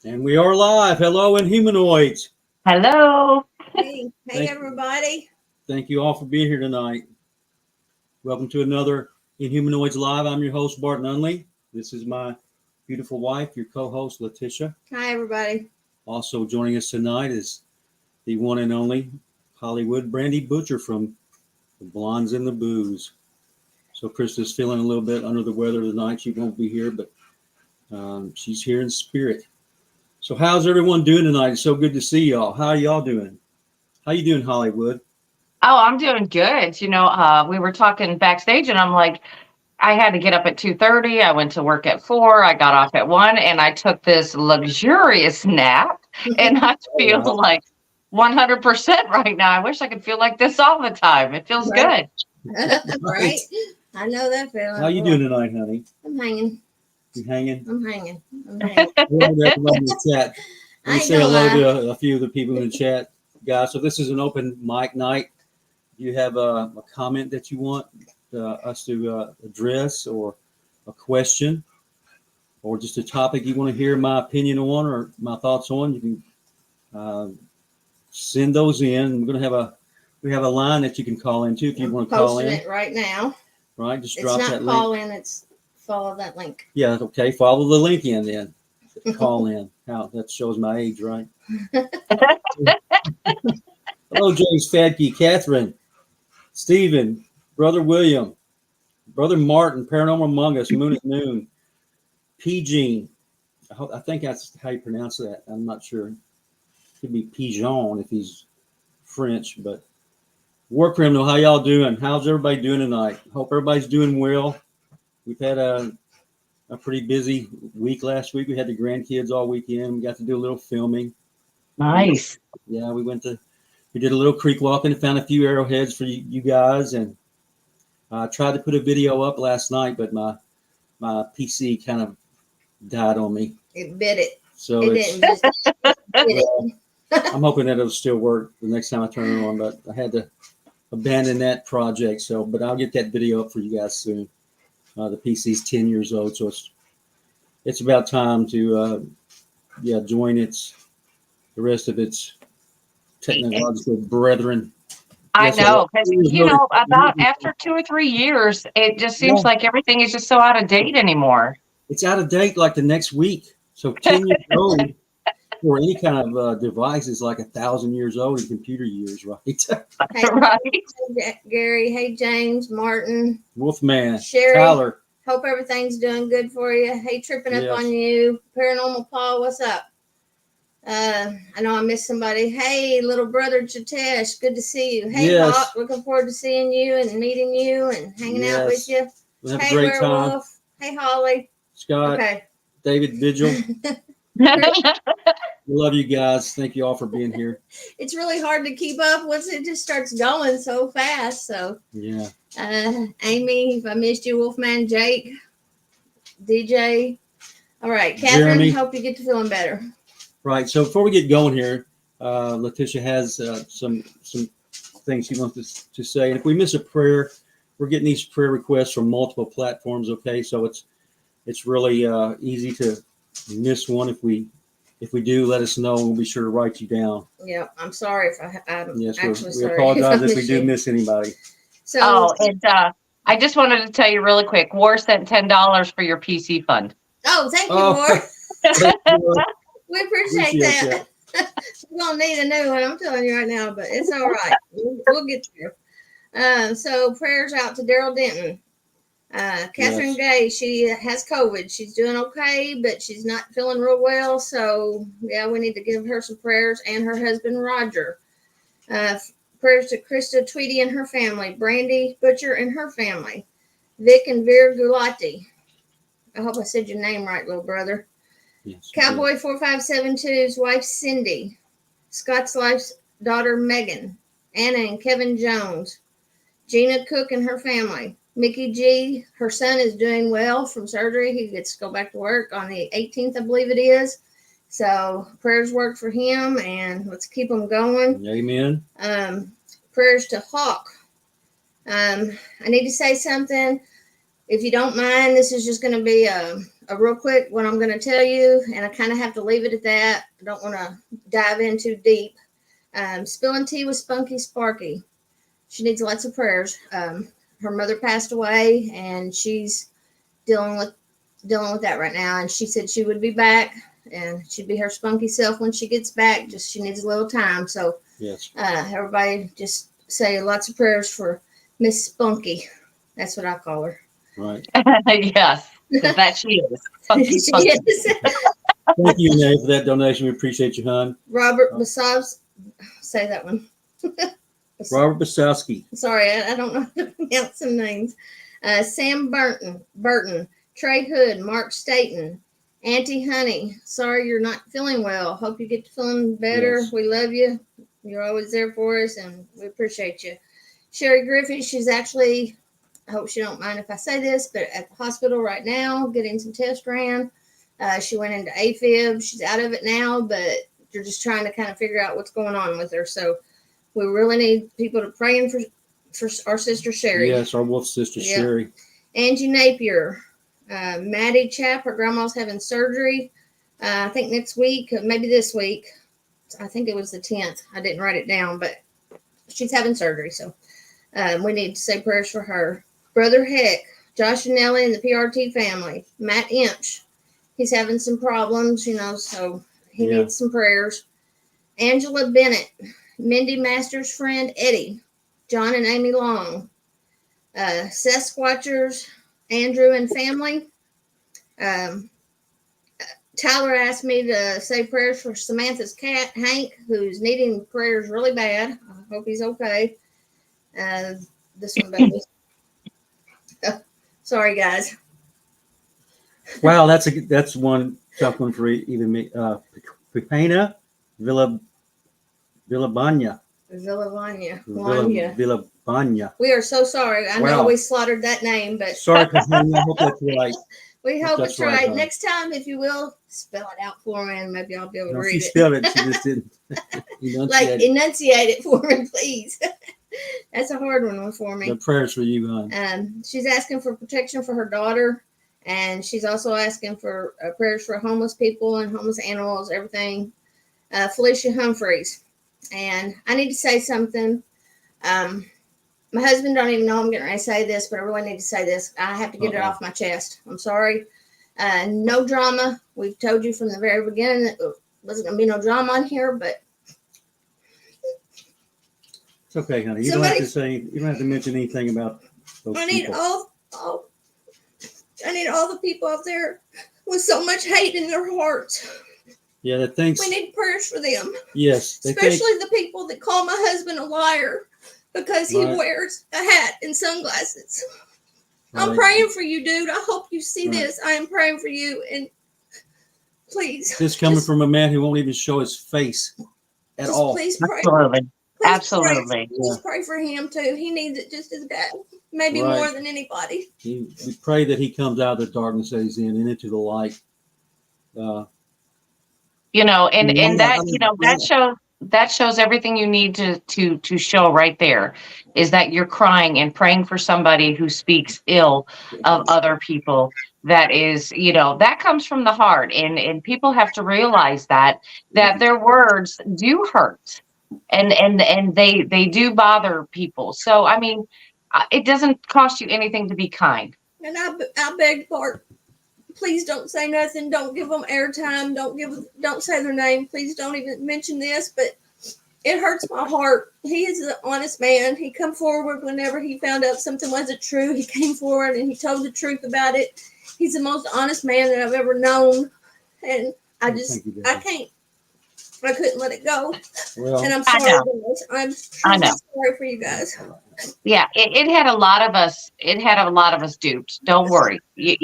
And we are live. Hello, Inhumanoids. Hello. Hey, everybody. Thank you all for being here tonight. Welcome to another Inhumanoids Live. I'm your host, Barton Nunnelly. This is my beautiful wife, your co-host, Latisha. Hi, everybody. Also joining us tonight is the one and only Hollywood Brandy Butcher from the Blondes and the Booze. So Krista's feeling a little bit under the weather tonight. She won't be here, but she's here in spirit. So how's everyone doing tonight? It's so good to see y'all. How are y'all doing? How you doing, Hollywood? Oh, I'm doing good. We were talking backstage and I'm like, I had to get up at 2:30. I went to work at 4. I got off at 1 and I took this luxurious nap and I feel like 100% right now. I wish I could feel like this all the time. It feels good. Right? I know that feeling. How you doing tonight, honey? I'm hanging. You hanging? I'm hanging. Hello to everybody in the chat. Let me say hello to a few of the people in the chat, guys. So this is an open mic night. You have a comment that you want us to address, or a question, or just a topic you want to hear my opinion on or my thoughts on, you can send those in. We're gonna have a line that you can call into if you want to call in. It right now. Right, just drop that link. It's not call in, it's follow that link. Yeah, okay. Follow the link in then. Call in. How that shows my age, right? Hello, James Fadke, Catherine, Stephen, Brother William, Brother Martin, Paranormal Among Us, Moon at Noon, P-Gene. I think that's how you pronounce that. I'm not sure. Could be Pigeon if he's French, but War Criminal, how y'all doing? How's everybody doing tonight? Hope everybody's doing well. We've had a pretty busy week last week. We had the grandkids all weekend. We got to do a little filming. Nice. Yeah, we did a little creek walking and found a few arrowheads for you guys. And I tried to put a video up last night, but my PC kind of died on me. It bit it. So I'm hoping that it'll still work the next time I turn it on, but I had to abandon that project. But I'll get that video up for you guys soon. The PC's 10 years old, so it's about time to join the rest of its technological brethren. I know, because about after 2 or 3 years, it just seems like everything is just so out of date anymore. It's out of date like the next week. So 10 years old for any kind of device is like 1,000 years old in computer years, right? Hey, right. Hey, Gary. Hey, James, Martin, Wolfman, Sherry, Tyler. Hope everything's doing good for you. Hey, tripping up on you. Paranormal Paul, what's up? I know I missed somebody. Hey, little brother Jatesh, good to see you. Hey, Hawk, looking forward to seeing you and meeting you and hanging out with you. We'll have a great Werewolf. time. Hey, Holly. Scott. Okay. David Vigil. We love you guys. Thank you all for being here. It's really hard to keep up once it just starts going so fast. So yeah. Amy, if I missed you, Wolfman, Jake, DJ. All right, Catherine. Jeremy. Hope you get to feeling better. Right. So before we get going here, Latisha has some things she wants to say. And if we miss a prayer, we're getting these prayer requests from multiple platforms. Okay, so it's really easy to miss one. If we do, let us know. We'll be sure to write you down. Yeah, I'm sorry if I'm yes, actually we sorry. apologize if we do miss anybody. So, and I just wanted to tell you really quick. War sent $10 for your PC fund. Oh, thank you, War. We appreciate that. We're gonna need a new one. I'm telling you right now, but it's all right. We'll get there. So prayers out to Daryl Denton. Catherine Gay, she has COVID. She's doing okay, but she's not feeling real well. So yeah, we need to give her some prayers, and her husband Roger. Prayers to Krista Tweedy and her family, Brandy Butcher and her family, Vic and Veer Gulati. I hope I said your name right, little brother. Yes, Cowboy 4572's wife Cindy, Scott's life's daughter Megan, Anna and Kevin Jones, Gina Cook and her family, Mickey G. Her son is doing well from surgery. He gets to go back to work on the 18th, I believe it is. So prayers work for him, and let's keep them going. Amen. Prayers to Hawk. I need to say something. if you don't mind, this is just going to be a real quick what I'm going to tell you, and I kind of have to leave it at that. I don't want to dive in too deep. Spilling tea with Spunky Sparky. She needs lots of prayers. Her mother passed away, and she's dealing with that right now. And she said she would be back, and she'd be her spunky self when she gets back. Just she needs a little time. So yes, everybody just say lots of prayers for Miss Spunky. That's what I call her. right. Yes, that she is. Spunky, spunky. Yes. Thank you, Nay, for that donation. We appreciate you, hon. Robert Basovs, say that one. Robert Basowski. Sorry, I don't know how to pronounce some names. Sam Burton, Trey Hood, Mark Staten, Auntie Honey. Sorry you're not feeling well. Hope you get to feeling better. Yes. We love you. You're always there for us, and we appreciate you. Sherry Griffith, she's actually, I hope she don't mind if I say this, but at the hospital right now, getting some tests ran. She went into AFib. She's out of it now, but they're just trying to kind of figure out what's going on with her. So we really need people to pray for our sister Sherry. Yes, our wolf sister Sherry. Angie Napier, Maddie Chap, her grandma's having surgery. I think next week, maybe this week. I think it was the 10th. I didn't write it down, but she's having surgery. So we need to say prayers for her. Brother Heck, Josh and Nellie and the PRT family. Matt Inch, he's having some problems, so he needs some prayers. Angela Bennett, Mindy Masters' friend Eddie, John and Amy Long, Sasquatchers, Andrew and family. Tyler asked me to say prayers for Samantha's cat, Hank, who's needing prayers really bad. I hope he's okay. This one, baby. Sorry, guys. Wow, that's one tough one for even me. Pipena Villabanya. Villabanya. We are so sorry. I know we slaughtered that name, but sorry, Pipena. I hope that's right. We hope it's right. Next time, if you will, spell it out for me, and maybe I'll be able to read she it. She spelled it. She just didn't enunciate it for me, please. That's a hard one for me. The prayers for you, hon. She's asking for protection for her daughter, and she's also asking for prayers for homeless people and homeless animals, everything. Felicia Humphreys. And I need to say something. My husband don't even know I'm getting ready to say this, but I really need to say this. I have to get it off my chest. I'm sorry. No drama. We've told you from the very beginning that there wasn't going to be no drama on here, but it's okay, honey. You don't have to say. You don't have to mention anything about those people. I need all the people out there with so much hate in their hearts. Yeah, that thinks we need prayers for them. Yes, especially the people that call my husband a liar because he wears a hat and sunglasses. I'm praying for you, dude. I hope you see this. I am praying for you, and please. This coming from a man who won't even show his face at all. Please pray. Absolutely. Please pray for him too. He needs it just as bad, maybe more than anybody. We pray that he comes out of the darkness that he's in and into the light. And that shows everything you need to show right there, is that you're crying and praying for somebody who speaks ill of other people. That is, that comes from the heart, and people have to realize that their words do hurt, and they do bother people. So I mean, it doesn't cost you anything to be kind. And I beg Bart, please don't say nothing. Don't give them airtime. Don't say their name. Please don't even mention this. But it hurts my heart. He is an honest man. He come forward whenever he found out something wasn't true. He came forward and he told the truth about it. He's the most honest man that I've ever known. And I couldn't let it go. Well, and I'm sorry. I'm sorry for you guys. Yeah, it had a lot of us. It had a lot of us duped. Don't worry. It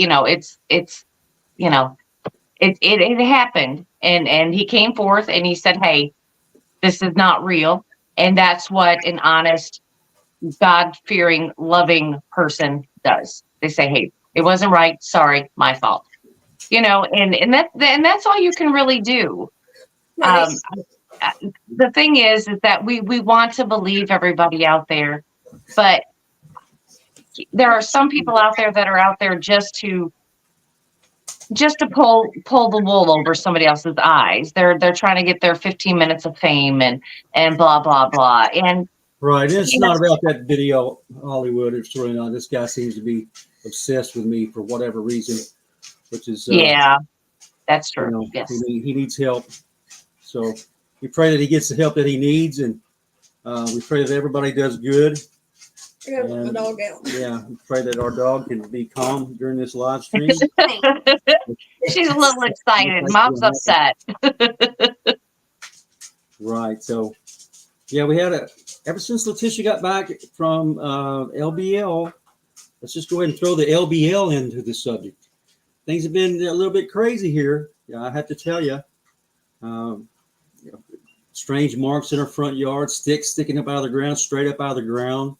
happened, and he came forth and he said, "Hey, this is not real." And that's what an honest, God-fearing, loving person does. They say, "Hey, it wasn't right. Sorry, my fault." And that's all you can really do. Right. The thing is that we want to believe everybody out there, but there are some people out there that are out there just to pull the wool over somebody else's eyes. They're trying to get their 15 minutes of fame and blah blah blah. And right, it's not about that video, Hollywood. It's really not. This guy seems to be obsessed with me for whatever reason, which is yeah, that's true. You know, yes, he needs help. So we pray that he gets the help that he needs, and we pray that everybody does good. I gotta let my dog out. Yeah, we pray that our dog can be calm during this live stream. She's a little excited. Mom's upset. Right. So, yeah, we had ever since Latisha got back from LBL, let's just go ahead and throw the LBL into the subject. Things have been a little bit crazy here. Yeah, I have to tell you. Strange marks in our front yard, sticks sticking up out of the ground, straight up out of the ground.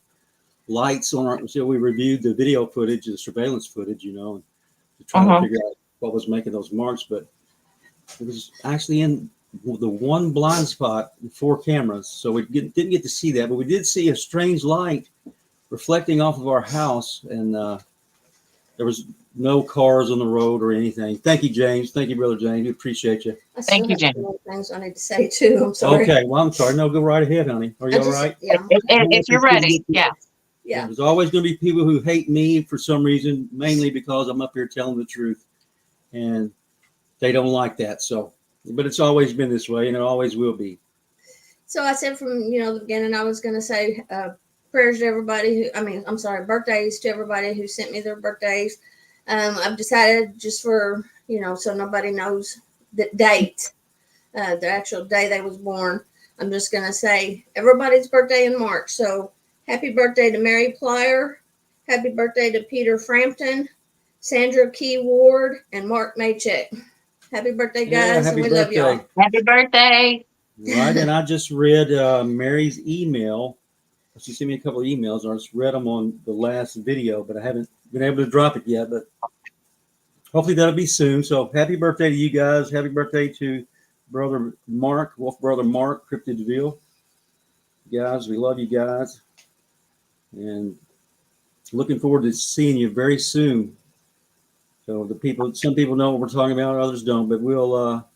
Lights on our, so we reviewed the video footage, the surveillance footage, you know, and to try to figure out what was making those marks. But it was actually in the one blind spot, 4 cameras. So we didn't get to see that, but we did see a strange light reflecting off of our house. And there was no cars on the road or anything. Thank you, James. Thank you, Brother James. We appreciate you. Thank you, James. Things I need to say too. I'm sorry. Okay, well, I'm sorry. No, go right ahead, honey. Are you all right? Yeah. If you're ready, yeah. Yeah. There's always going to be people who hate me for some reason, mainly because I'm up here telling the truth, and they don't like that. So, but it's always been this way, and it always will be. So I said from the beginning, I was going to say prayers to everybody birthdays to everybody who sent me their birthdays. I've decided just for so nobody knows the date, the actual day they was born. I'm just going to say everybody's birthday in March. So. Happy birthday to Mary Plyer. Happy birthday to Peter Frampton, Sandra Key Ward, and Mark Maycheck. Happy birthday, guys. Happy and we birthday. love y'all. Happy birthday. Right, and I just read Mary's email. She sent me a couple of emails. I just read them on the last video, but I haven't been able to drop it yet. But hopefully that'll be soon. So happy birthday to you guys. Happy birthday to Brother Mark, Wolf Brother Mark, Cryptidville. Guys, we love you guys. And looking forward to seeing you very soon. So some people know what we're talking about, others don't, but we'll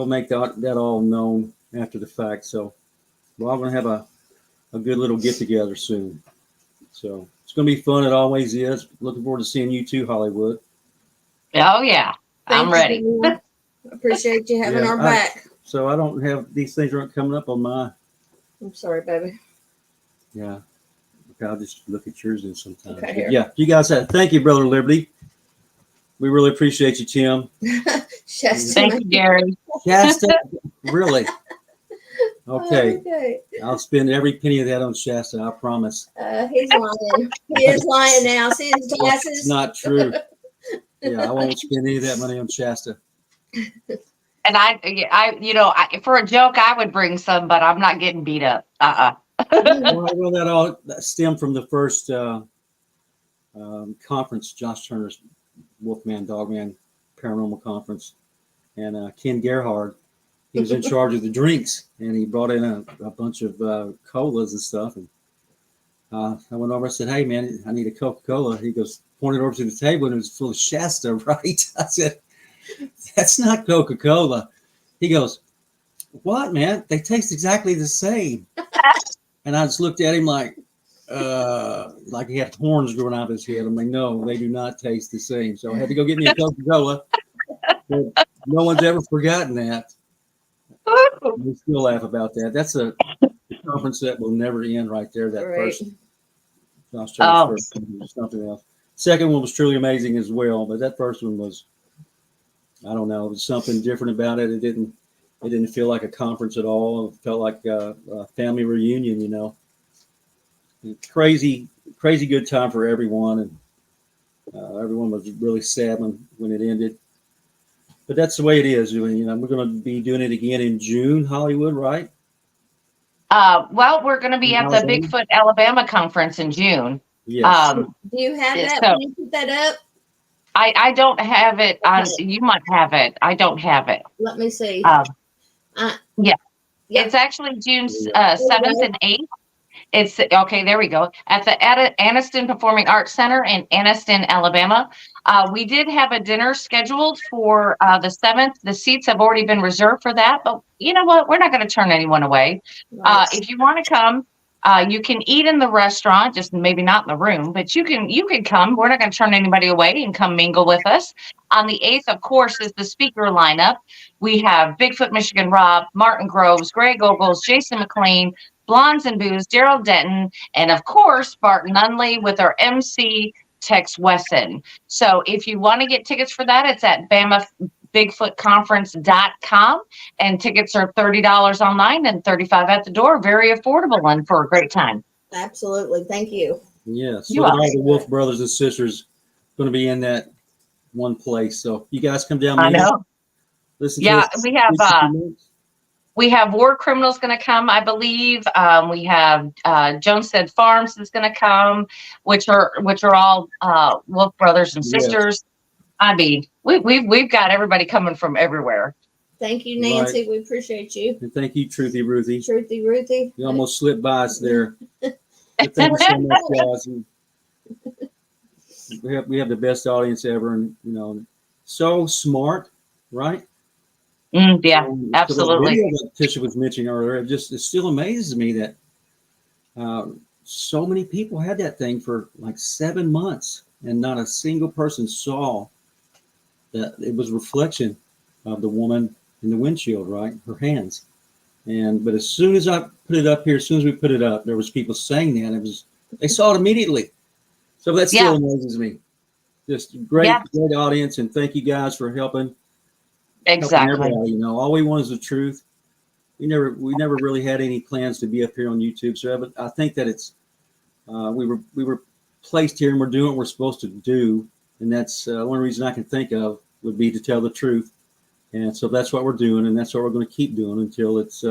make that all known after the fact. So we're all going to have a good little get together soon. So it's going to be fun. It always is. Looking forward to seeing you too, Hollywood. Oh yeah, I'm ready. Appreciate you having our back. So I don't have these things aren't coming up on my. I'm sorry, baby. Yeah. I'll just look at yours in sometime. Okay, yeah, you guys thank you, Brother Liberty. We really appreciate you, Tim. Shasta. Thank you, Gary. Shasta, really? Okay. Okay. I'll spend every penny of that on Shasta, I promise. He's lying. He is lying now. See his glasses? It's not true. Yeah, I won't spend any of that money on Shasta. And I for a joke, I would bring some, but I'm not getting beat up. Well, that stemmed from the first conference, Josh Turner's Wolfman Dogman Paranormal Conference, and Ken Gerhard, he was in charge of the drinks, and he brought in a bunch of colas and stuff. And I went over and said, "Hey, man, I need a Coca-Cola." He goes, pointed over to the table, and it was full of Shasta, right? I said, "That's not Coca-Cola." He goes, "What, man? They taste exactly the same." And I just looked at him like he had horns growing out of his head. I'm like, no, they do not taste the same. So I had to go get me a Coca-Cola. But no one's ever forgotten that. We still laugh about that. That's a conference that will never end right there. That first. First one was something else. Second one was truly amazing as well. But that first one was, I don't know, it was something different about it. It didn't feel like a conference at all. It felt like a family reunion, Crazy good time for everyone. And everyone was really sad when it ended. But that's the way it is. We're going to be doing it again in June, Hollywood, right? Well, we're going to be at the Bigfoot Alabama conference in June. Yes. Do you have that? So, Can you put that up? I don't have it. You might have it. I don't have it. Let me see. Yeah. It's actually June 7th and 8th. It's okay. There we go. At the Anniston Performing Arts Center in Anniston, Alabama. We did have a dinner scheduled for the 7th. The seats have already been reserved for that, but you know what? We're not going to turn anyone away. Nice. If you want to come, you can eat in the restaurant, just maybe not in the room, but you can come. We're not going to turn anybody away and come mingle with us. On the 8th, of course, is the speaker lineup. We have Bigfoot Michigan Rob, Martin Groves, Greg Ogles, Jason McLean, Blondes and Booze, Daryl Denton, and of course, Barton Nunnelly with our MC, Tex Wesson. So if you want to get tickets for that, it's at BamaBigfootConference.com, and tickets are $30 online and $35 at the door. Very affordable and for a great time. Absolutely. Thank you. Yes. You So are. all the Wolf brothers and sisters going to be in that one place. So you guys come down. I know. Listen Yeah, to us. we have War Criminals going to come, I believe. We have Jonestead Farms is going to come, which are all Wolf brothers and sisters. Yes. I mean, we've got everybody coming from everywhere. Thank you, Nancy. Right. We appreciate you. And thank you, Truthy Ruthie. Truthy Ruthie. You almost slipped by us there. Thank you so much, guys. We have the best audience ever, and so smart, right? Yeah, absolutely. So that Latisha was mentioning earlier, it still amazes me that so many people had that thing for like 7 months, and not a single person saw that it was a reflection of the woman in the windshield, right? Her hands. But as soon as I put it up here, as soon as we put it up, there was people saying that they saw it immediately. So that still amazes me. Just great audience, and thank you guys for helping. Exactly. All we want is the truth. We never really had any plans to be up here on YouTube. So I think that it's we were placed here, and we're doing what we're supposed to do, and that's one reason I can think of would be to tell the truth. And so that's what we're doing, and that's what we're going to keep doing until it's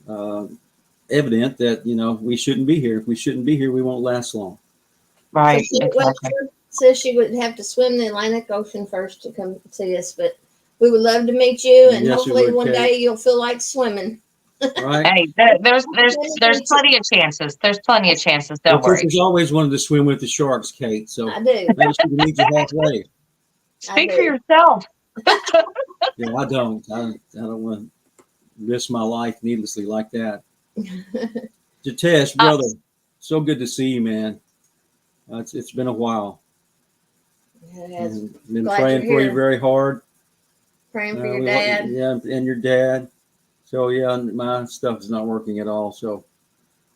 evident that we shouldn't be here. If we shouldn't be here, we won't last long. Right. So she would have to swim the Atlantic Ocean first to come see us, but we would love to meet you, and hopefully one day you'll feel like swimming. Right. Hey, there's plenty of chances. There's plenty of chances. Don't worry. She's always wanted to swim with the sharks, Kate. So I do. Maybe she can meet you halfway. Speak for yourself. Yeah, I don't want to risk my life needlessly like that. Jatesh, brother, so good to see you, man. It's been a while. Yeah, been praying for you very hard. Praying for your dad. And your dad. So my stuff is not working at all. So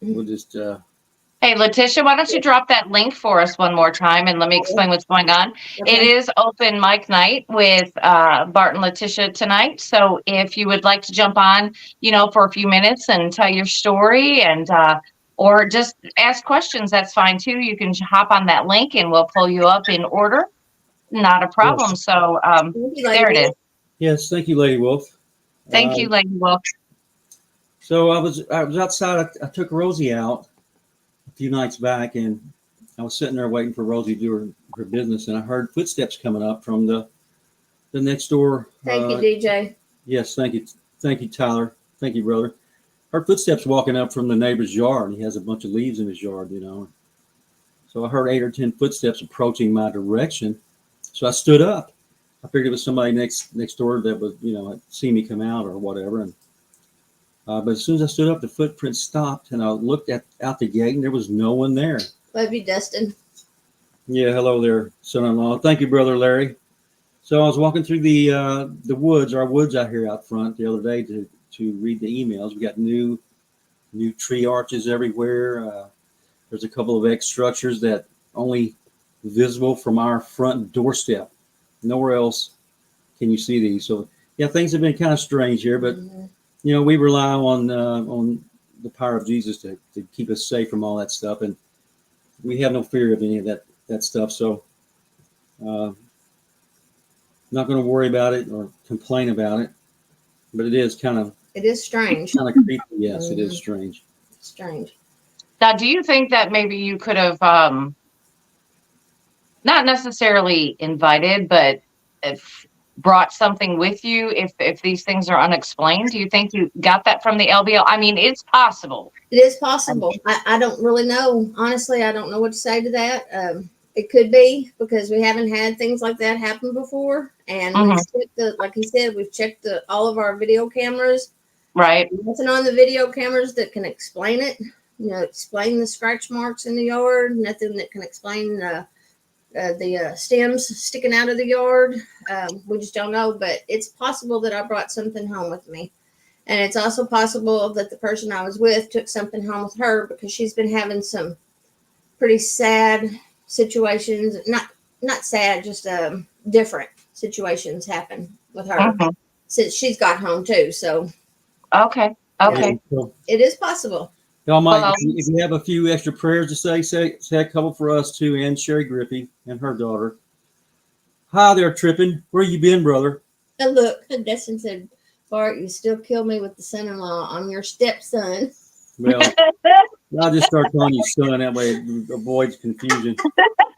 we'll just. Hey, Latisha, why don't you drop that link for us one more time and let me explain what's going on. Okay. It is open mic night with Barton Latisha tonight. So if you would like to jump on, for a few minutes and tell your story and or just ask questions, that's fine too. You can hop on that link and we'll pull you up in order. Not a problem. Yes. So there it is. Yes, thank you, Lady Wolf. Thank you, Lady Wolf. So I was outside. I took Rosie out a few nights back, and I was sitting there waiting for Rosie to do her business, and I heard footsteps coming up from the next door. Thank you, DJ. Yes, thank you, Tyler. Thank you, brother. Heard footsteps walking up from the neighbor's yard. He has a bunch of leaves in his yard, So I heard 8 or 10 footsteps approaching my direction. So I stood up. I figured it was somebody next door that was, had seen me come out or whatever. And but as soon as I stood up, the footprints stopped, and I looked out the gate, and there was no one there. Love you, Dustin. Yeah, hello there, son-in-law. Thank you, brother Larry. So I was walking through the woods, our woods out here out front the other day to read the emails. We got new tree arches everywhere. There's a couple of X structures that only visible from our front doorstep. Nowhere else can you see these. So things have been kind of strange here, but we rely on the power of Jesus to keep us safe from all that stuff, and we have no fear of any of that stuff. So not going to worry about it or complain about it, but it is strange. Kind of creepy. Yes, It is strange. Strange. Now, do you think that maybe you could have not necessarily invited, but if brought something with you if these things are unexplained? Do you think you got that from the LBL? I mean, it's possible. It is possible. I don't really know. Honestly, I don't know what to say to that. It could be because we haven't had things like that happen before. And we've checked like he said, we've checked all of our video cameras. Right. Nothing on the video cameras that can explain it. Explain the scratch marks in the yard. Nothing that can explain the stems sticking out of the yard. We just don't know, but it's possible that I brought something home with me. And it's also possible that the person I was with took something home with her because she's been having some pretty sad situations. Not sad, just different situations happen with her since she's got home too. So okay. It is possible. Y'all might, if you have a few extra prayers to say a couple for us too, and Sherry Griffey and her daughter. Hi there, Trippin'. Where you been, brother? And look, Destin said, Bart, you still kill me with the son-in-law. I'm your stepson. Well, I'll just start calling you son. That way it avoids confusion.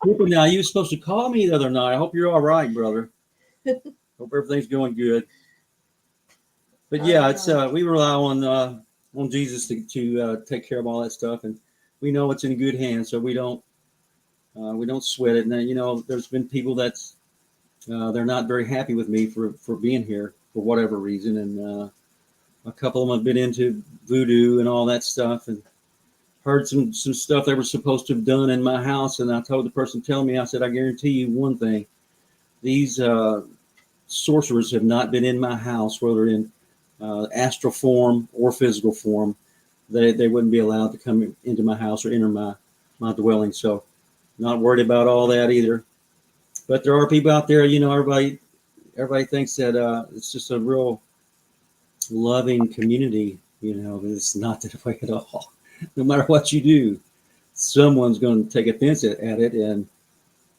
Now, you were supposed to call me the other night. I hope you're all right, brother. Hope everything's going good. But yeah, it's we rely on Jesus to take care of all that stuff, and we know it's in good hands, so we don't sweat it. And there's been people that's they're not very happy with me for being here for whatever reason, and a couple of them have been into voodoo and all that stuff, and heard some stuff they were supposed to have done in my house. And I told the person telling me, I said, I guarantee you one thing: these sorcerers have not been in my house, whether in astral form or physical form. They wouldn't be allowed to come into my house or enter my dwelling. So not worried about all that either. But there are people out there, everybody thinks that it's just a real loving community. It's not that way at all. No matter what you do, someone's going to take offense at it and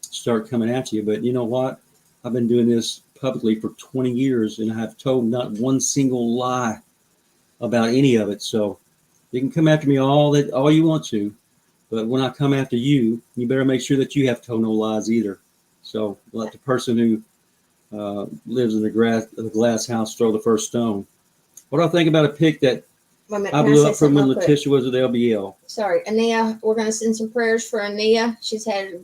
start coming at you. But you know what? I've been doing this publicly for 20 years, and I have told not one single lie about any of it. So you can come after me all you want to, but when I come after you, you better make sure that you have told no lies either. So let the person who lives in the glass house throw the first stone. What do I think about a pic that I blew up from when Latisha was at LBL? Sorry, Ania, we're going to send some prayers for Ania. She's had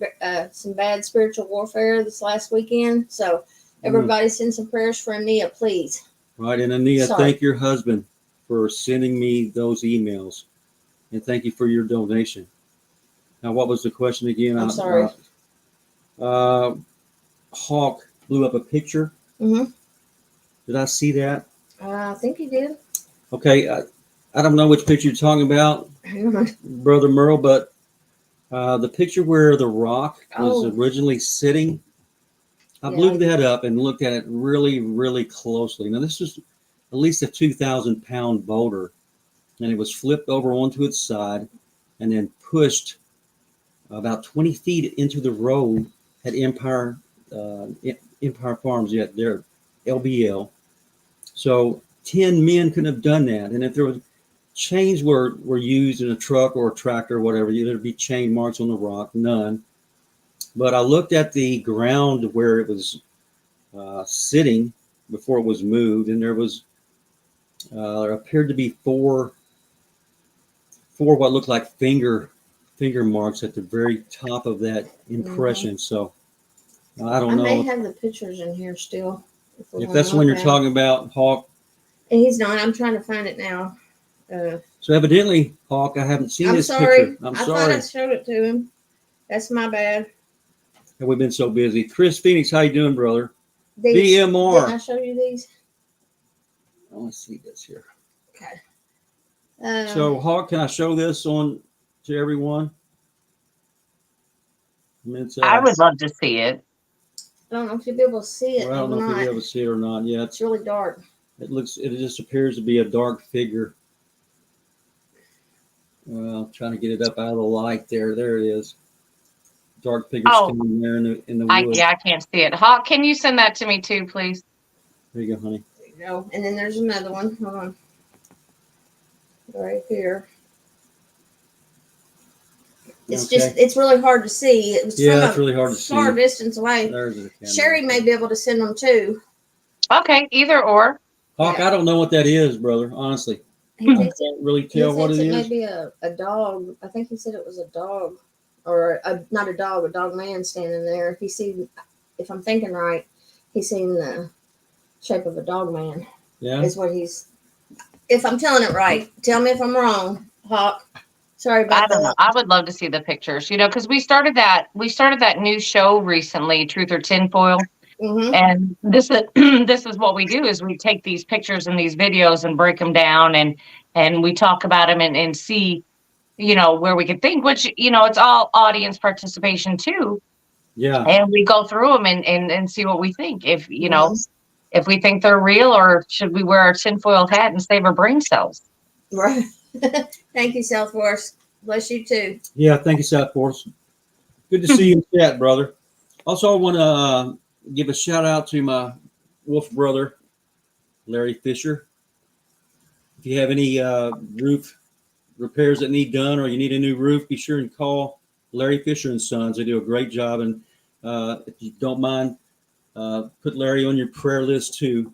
some bad spiritual warfare this last weekend. So everybody send some prayers for Ania, please. Right, and Ania, thank your husband for sending me those emails. And thank you for your donation. Now, what was the question again? I'm sorry. Hawk blew up a picture. Mm-hmm. Did I see that? I think you did. Okay, I don't know which picture you're talking about, Brother Merle, but the picture where the rock was originally sitting, I blew that up and looked at it really, really closely. Now, this is at least a 2,000-pound boulder, and it was flipped over onto its side and then pushed about 20 feet into the road at Empire Farms, their LBL. So 10 men couldn't have done that. And if there was chains were used in a truck or a tractor or whatever, there'd be chain marks on the rock. None. But I looked at the ground where it was sitting before it was moved, and there was there appeared to be four what looked like finger marks at the very top of that impression. So I don't know. I may have the pictures in here still. If that's the one you're talking about, Hawk. And he's not. I'm trying to find it now. So evidently, Hawk, I haven't seen this sorry. picture. I'm sorry. sorry. I thought I showed it to him. That's my bad. We've been so busy. Chris Phoenix, how you doing, brother? These, BMR. Didn't I show you these? I want to see this here. Okay. So, Hawk, can I show this on to everyone? I would love to see it. I don't know if you'll be able to see it. Well, I don't know if you'll be able to see it or not. Yeah, it's really dark. It just appears to be a dark figure. Well, I'm trying to get it up out of the light there. There it is. Dark figure standing there in the woods. I can't see it. Hawk, can you send that to me too, please? There you go, honey. There you go. And then there's another one. Hold on. Right here. It's it's really hard to see. It was it's really hard to see. Far distance away. There's the camera. Sherry may be able to send them too. Okay, either or. Hawk, I don't know what that is, brother. Honestly, He I thinks, can't really he tell what thinks it it may is. be a dog. I think he said it was a dog, or not a dog man standing there. He seen, if I'm thinking right, he's seen the shape of a dog man. Yeah. Is what he's. If I'm telling it right, tell me if I'm wrong, Hawk. Sorry about I don't know. that. I would love to see the pictures, because we started that new show recently, Truth or Tinfoil. Mm-hmm. And this is this is what we do is we take these pictures and these videos and break them down and we talk about them and see, where we could think, which, it's all audience participation too. Yeah. And we go through them and see what we think. If, Mhm. if we think they're real, or should we wear our tinfoil hat and save our brain cells? Right. Thank you, South Force. Bless you too. Yeah. Thank you, South Force. Good to see you in chat, brother. Also, I want to give a shout out to my wolf brother, Larry Fisher. If you have any roof repairs that need done, or you need a new roof, be sure and call Larry Fisher and Sons. They do a great job. And if you don't mind, put Larry on your prayer list too.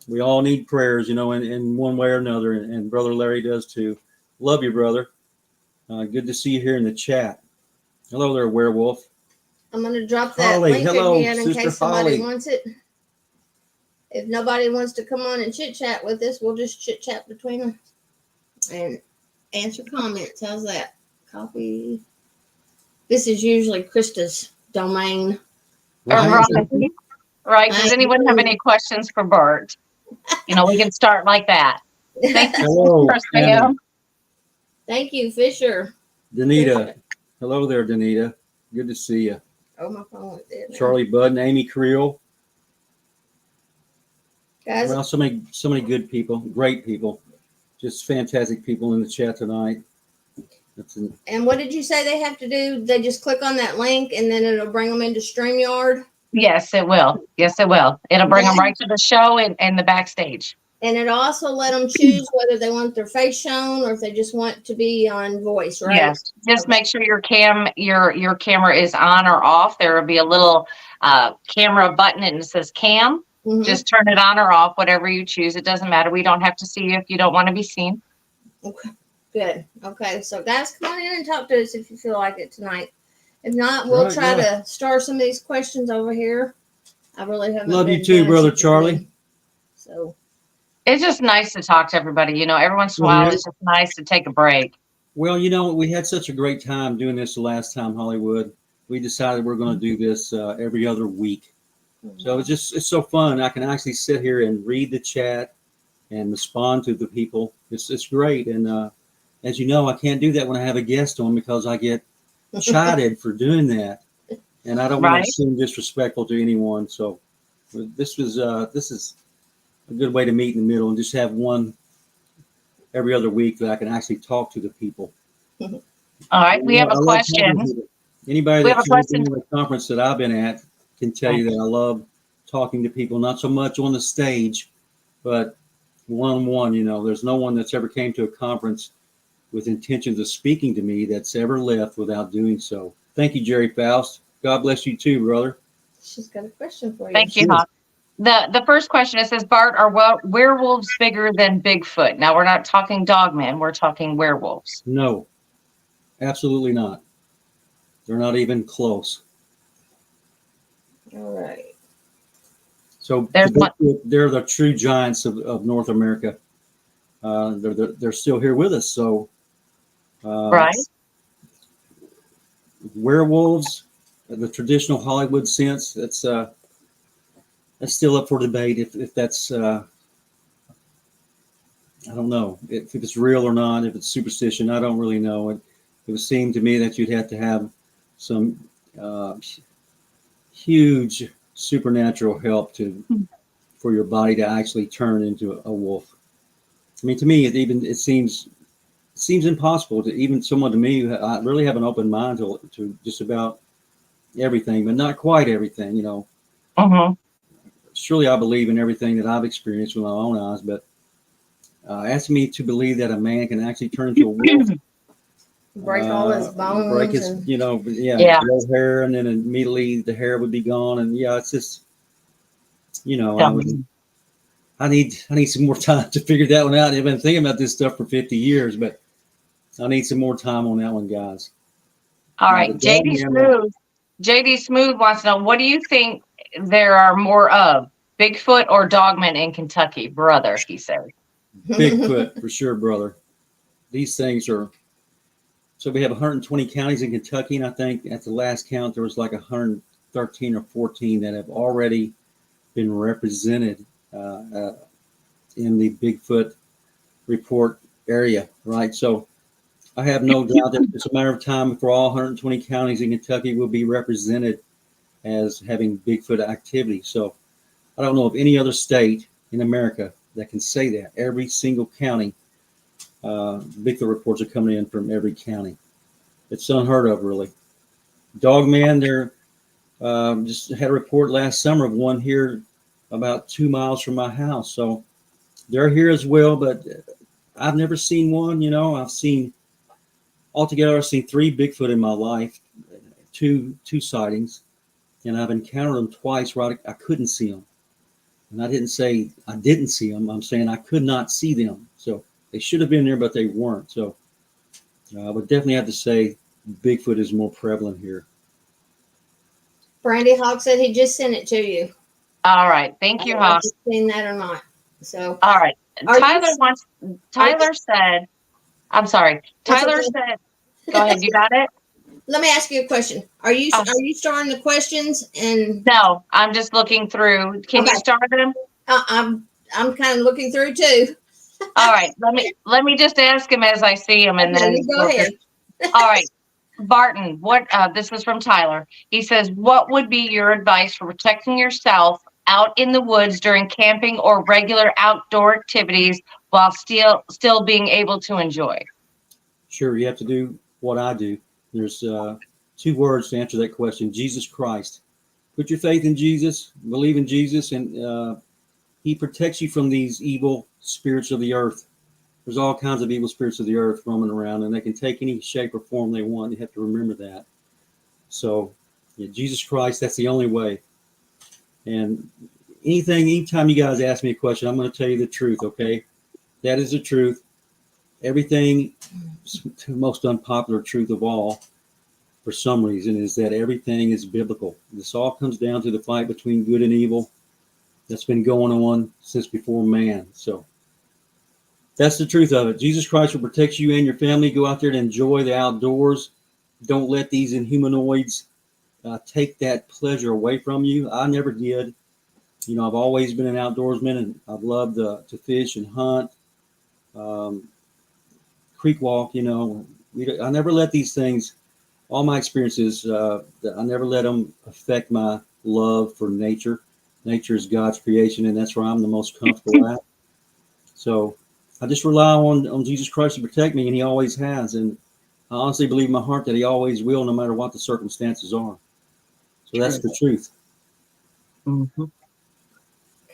We all need prayers, in one way or another. And Brother Larry does too. Love you, brother. Good to see you here in the chat. Hello there, werewolf. I'm going to drop that Holly, link hello, again in Sister case somebody Holly. wants it. If nobody wants to come on and chit chat with us, we'll just chit chat between us and answer comments. How's that? Copy. This is usually Krista's domain. Right. Right. Does anyone have any questions for Bert? We can start like that. Thank you, Hello, Sam. Thank you, Fisher. Danita. Hello there, Danita. Good to see you. Oh, my phone went dead now. Charlie Budd and Amy Creel. Guys, Well, so many good people, great people, just fantastic people in the chat tonight. and what did you say they have to do? They just click on that link and then it'll bring them into StreamYard. Yes, it will. Yes, it will. It'll bring them right to the show and the backstage. And it'll also let them choose whether they want their face shown or if they just want to be on voice, right? Yes. Just make sure your camera is on or off. There will be a little camera button and it says cam. Mm-hmm. Just turn it on or off, whatever you choose. It doesn't matter. We don't have to see you if you don't want to be seen. Okay. Good. Okay. So guys, come on in and talk to us if you feel like it tonight. If not, we'll try to start some of these questions over here. I really haven't. Love you too, brother Charlie. So it's just nice to talk to everybody. Every once in a while, it's just nice to take a break. Well, we had such a great time doing this the last time, Hollywood. We decided we're going to do this every other week. So it's so fun. I can actually sit here and read the chat and respond to the people. It's great. And as you know, I can't do that when I have a guest on because I get chided for doing that. And I don't want to seem disrespectful to anyone. So this is a good way to meet in the middle and just have one every other week that I can actually talk to the people. All right. We have a question. Anybody that's been in the conference that I've been at can tell you that I love talking to people, not so much on the stage, but one-on-one. There's no one that's ever came to a conference with intentions of speaking to me that's ever left without doing so. Thank you, Jerry Faust. God bless you too, brother. She's got a question for you. Thank you, Hawk. The first question, it says, Bart, are werewolves bigger than Bigfoot? Now, we're not talking dogmen. We're talking werewolves. No, absolutely not. They're not even close. All right. So they're the true giants of North America. They're still here with us. So, right. Werewolves, the traditional Hollywood sense, that's still up for debate. If that's, I don't know if it's real or not. If it's superstition, I don't really know. It would seem to me that you'd have to have some huge supernatural help for your body to actually turn into a wolf. I mean, to me, it seems impossible to even someone to me. I really have an open mind to just about everything, but not quite everything. Surely I believe in everything that I've experienced with my own eyes, but asking me to believe that a man can actually turn into a wolf. Break all his bones. Break his, grow hair, and then immediately the hair would be gone. And it's just, I need some more time to figure that one out. I've been thinking about this stuff for 50 years, but I need some more time on that one, guys. All right, JD Smooth wants to know, what do you think there are more of, Bigfoot or dogmen in Kentucky, brother? He said. Bigfoot for sure, brother. These things are. So we have 120 counties in Kentucky, and I think at the last count there was like 113 or 14 that have already been represented in the Bigfoot report area, right? So I have no doubt that it's a matter of time before all 120 counties in Kentucky will be represented as having Bigfoot activity. So I don't know of any other state in America that can say that. Every single county, Bigfoot reports are coming in from every county. It's unheard of, really. Dogman, there just had a report last summer of one here about 2 miles from my house. So they're here as well, but I've never seen one. I've seen 3 Bigfoot in my life, two sightings, and I've encountered them twice where I couldn't see them. And I didn't say I didn't see them. I'm saying I could not see them. So they should have been there, but they weren't. So I would definitely have to say Bigfoot is more prevalent here. Brandy Hawk said he just sent it to you. All right. Thank you, Hawk. Seen that or not? So. All right. Tyler said, I'm sorry. Tyler said, go ahead. You got it? Let me ask you a question. Are you starting the questions? And no, I'm just looking through. Can you start them? I'm kind of looking through too. All right. Let me just ask him as I see him, and then go ahead. All right. Barton, this was from Tyler. He says, what would be your advice for protecting yourself out in the woods during camping or regular outdoor activities while still being able to enjoy? Sure, you have to do what I do. There's 2 words to answer that question: Jesus Christ. Put your faith in Jesus, believe in Jesus, and he protects you from these evil spirits of the earth. There's all kinds of evil spirits of the earth roaming around, and they can take any shape or form they want. You have to remember that. So, Jesus Christ, that's the only way. And anytime you guys ask me a question, I'm going to tell you the truth, okay? That is the truth. Everything, the most unpopular truth of all, for some reason, is that everything is biblical. This all comes down to the fight between good and evil that's been going on since before man. So that's the truth of it. Jesus Christ will protect you and your family. Go out there and enjoy the outdoors. Don't let these Inhumanoids take that pleasure away from you. I never did. I've always been an outdoorsman, and I've loved to fish and hunt, creek walk. I never let these things, all my experiences, I never let them affect my love for nature. Nature is God's creation, and that's where I'm the most comfortable at. So I just rely on Jesus Christ to protect me, and he always has. And I honestly believe in my heart that he always will, no matter what the circumstances are. So that's the truth. Mm-hmm. Okay.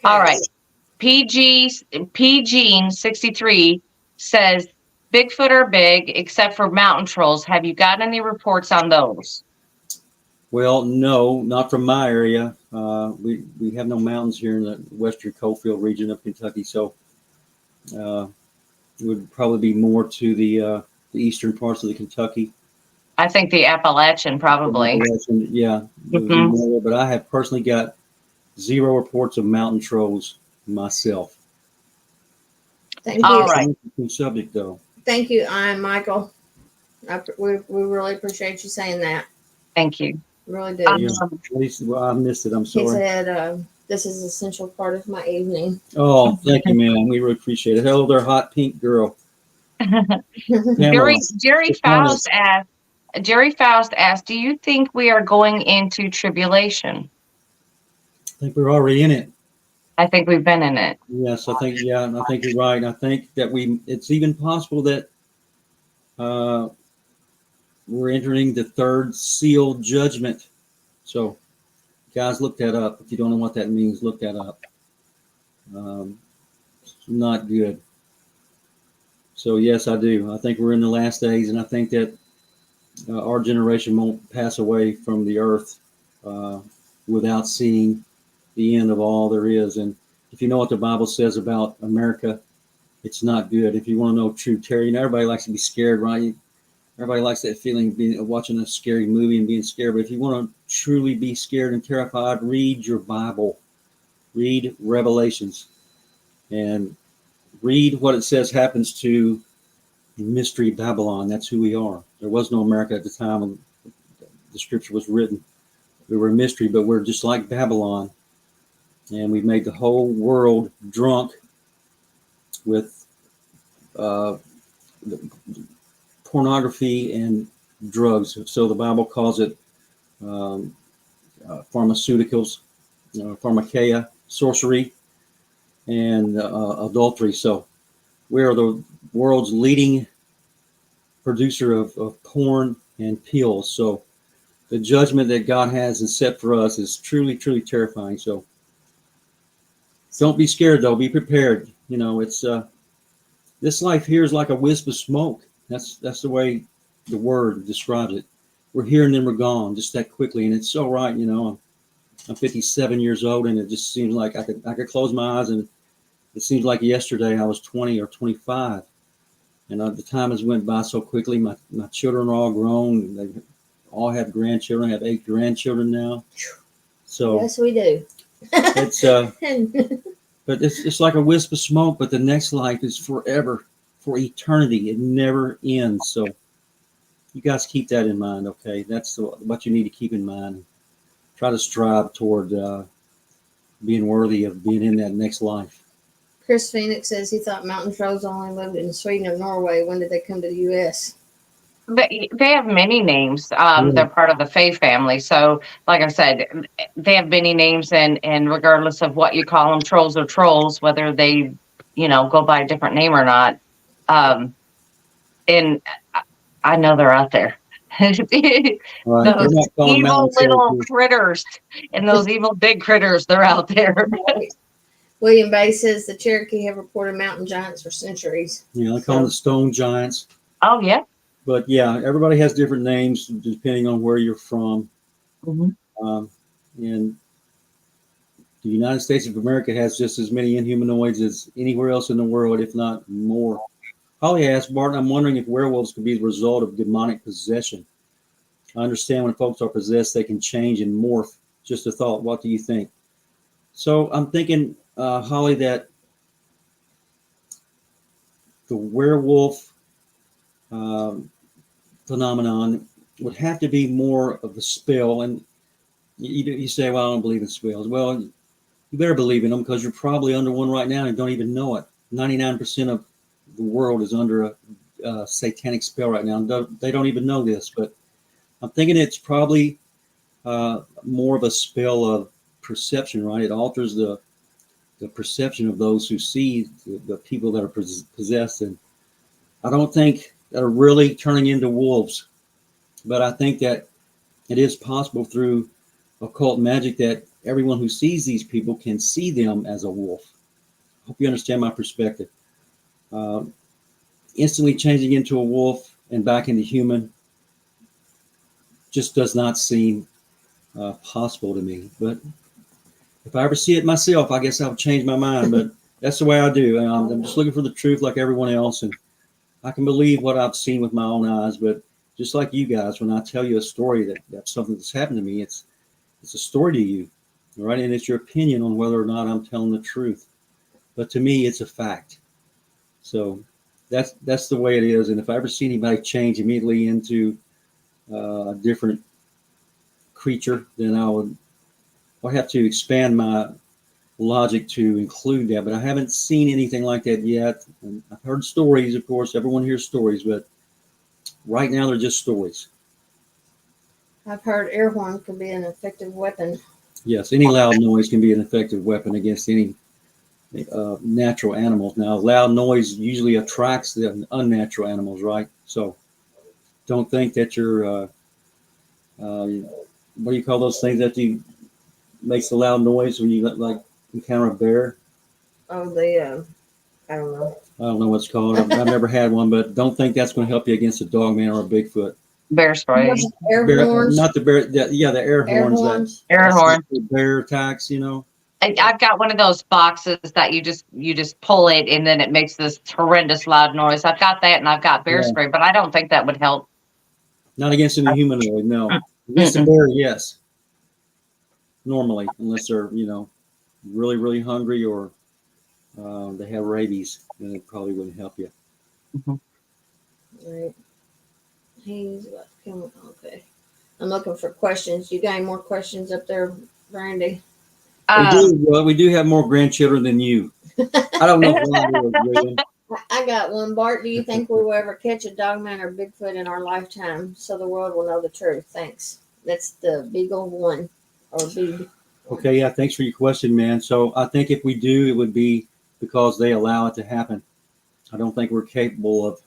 All right. PG63 says, Bigfoot are big, except for mountain trolls. Have you got any reports on those? Well, no, not from my area. We have no mountains here in the western coalfield region of Kentucky, so it would probably be more to the eastern parts of the Kentucky. I think the Appalachian probably. Yeah, mm-hmm. But I have personally got 0 reports of mountain trolls myself. Thank you. All right. Subject though. Thank you, Michael. We really appreciate you saying that. Thank you. Really do. I missed it. I'm sorry. He said, this is an essential part of my evening. Oh, thank you, man. We really appreciate it. Hello there, hot pink girl. Jerry Faust asked, do you think we are going into tribulation? I think we're already in it. I think we've been in it. Yes, I think you're right. I think that it's even possible that we're entering the 3rd seal judgment. So, guys, look that up. If you don't know what that means, look that up. It's not good. So, yes, I do. I think we're in the last days, and I think that our generation won't pass away from the earth without seeing the end of all there is. And if you know what the Bible says about America, it's not good. If you want to know true terror, everybody likes to be scared, right? Everybody likes that feeling of watching a scary movie and being scared. But if you want to truly be scared and terrified, read your Bible. Read Revelations. And read what it says happens to Mystery Babylon. That's who we are. There was no America at the time when the scripture was written. We were a mystery, but we're just like Babylon. And we've made the whole world drunk with pornography and drugs. So the Bible calls it pharmaceuticals, pharmakeia, sorcery, and adultery. So we are the world's leading producer of porn and pills. So the judgment that God has and set for us is truly, truly terrifying. So don't be scared, though. Be prepared. It's this life here is like a wisp of smoke. That's the way the word describes it. We're here and then we're gone just that quickly. And it's so right. I'm 57 years old, and it just seems like I could close my eyes, and it seems like yesterday I was 20 or 25. And the time has went by so quickly. My children are all grown. They all have grandchildren. I have 8 grandchildren now. So yes, we do. It's but it's like a wisp of smoke. But the next life is forever, for eternity. It never ends. So you guys keep that in mind, okay? That's what you need to keep in mind. Try to strive toward being worthy of being in that next life. Chris Phoenix says he thought mountain trolls only lived in Sweden and Norway. When did they come to the U.S.? They have many names. They're part of the Fae family. So, like I said, they have many names, and regardless of what you call them, trolls are trolls, whether they, go by a different name or not. And I know they're out there. Right. Those evil little critters and those evil big critters, they're out there. William Bay says the Cherokee have reported mountain giants for centuries. Yeah, they call them the stone giants. Oh, yeah. But yeah, everybody has different names depending on where you're from. Mm-hmm. And the United States of America has just as many Inhumanoids as anywhere else in the world, if not more. Holly asked, Barton, I'm wondering if werewolves could be the result of demonic possession. I understand when folks are possessed, they can change and morph. Just a thought. What do you think? So I'm thinking, Holly, that the werewolf phenomenon would have to be more of a spell. And you say, well, I don't believe in spells. Well, you better believe in them, because you're probably under one right now and don't even know it. 99% of the world is under a satanic spell right now. They don't even know this, but I'm thinking it's probably more of a spell of perception, right? It alters the perception of those who see the people that are possessed. And I don't think they're really turning into wolves, but I think that it is possible through occult magic that everyone who sees these people can see them as a wolf. I hope you understand my perspective. Instantly changing into a wolf and back into human just does not seem possible to me. But if I ever see it myself, I guess I'll change my mind. But that's the way I do. I'm just looking for the truth like everyone else. And I can believe what I've seen with my own eyes. But just like you guys, when I tell you a story that's something that's happened to me, it's a story to you, right? And it's your opinion on whether or not I'm telling the truth. But to me, it's a fact. So that's the way it is. And if I ever see anybody change immediately into a different creature, then I'll have to expand my logic to include that. But I haven't seen anything like that yet. And I've heard stories, of course. Everyone hears stories, but right now they're just stories. I've heard air horn can be an effective weapon. Yes, any loud noise can be an effective weapon against any natural animals. Now, loud noise usually attracts the unnatural animals, right? So don't think that you're, what do you call those things that makes a loud noise when you encounter a bear? Oh, I don't know. I don't know what's called. I've never had one, but don't think that's going to help you against a dogman or a Bigfoot. Bear spray. Air horns. Not the bear. The air horns. Horns. Air horn. Bear attacks, I've got one of those boxes that you just pull it and then it makes this horrendous loud noise. I've got that and I've got bear Yeah. spray, but I don't think that would help. Not against an humanoid, no. Against a Mm-mm. bear, yes. Normally, unless they're, really, really hungry or they have rabies, then it probably wouldn't help you. Right. He's about to come. Okay. I'm looking for questions. You got any more questions up there, Brandy? We do have more grandchildren than you. I don't know if one will, William. I got one. Bart, do you think we will ever catch a dogman or Bigfoot in our lifetime so the world will know the truth? Thanks. That's the Beagle one or Beagle. Okay, yeah, thanks for your question, man. So I think if we do, it would be because they allow it to happen. I don't think we're capable of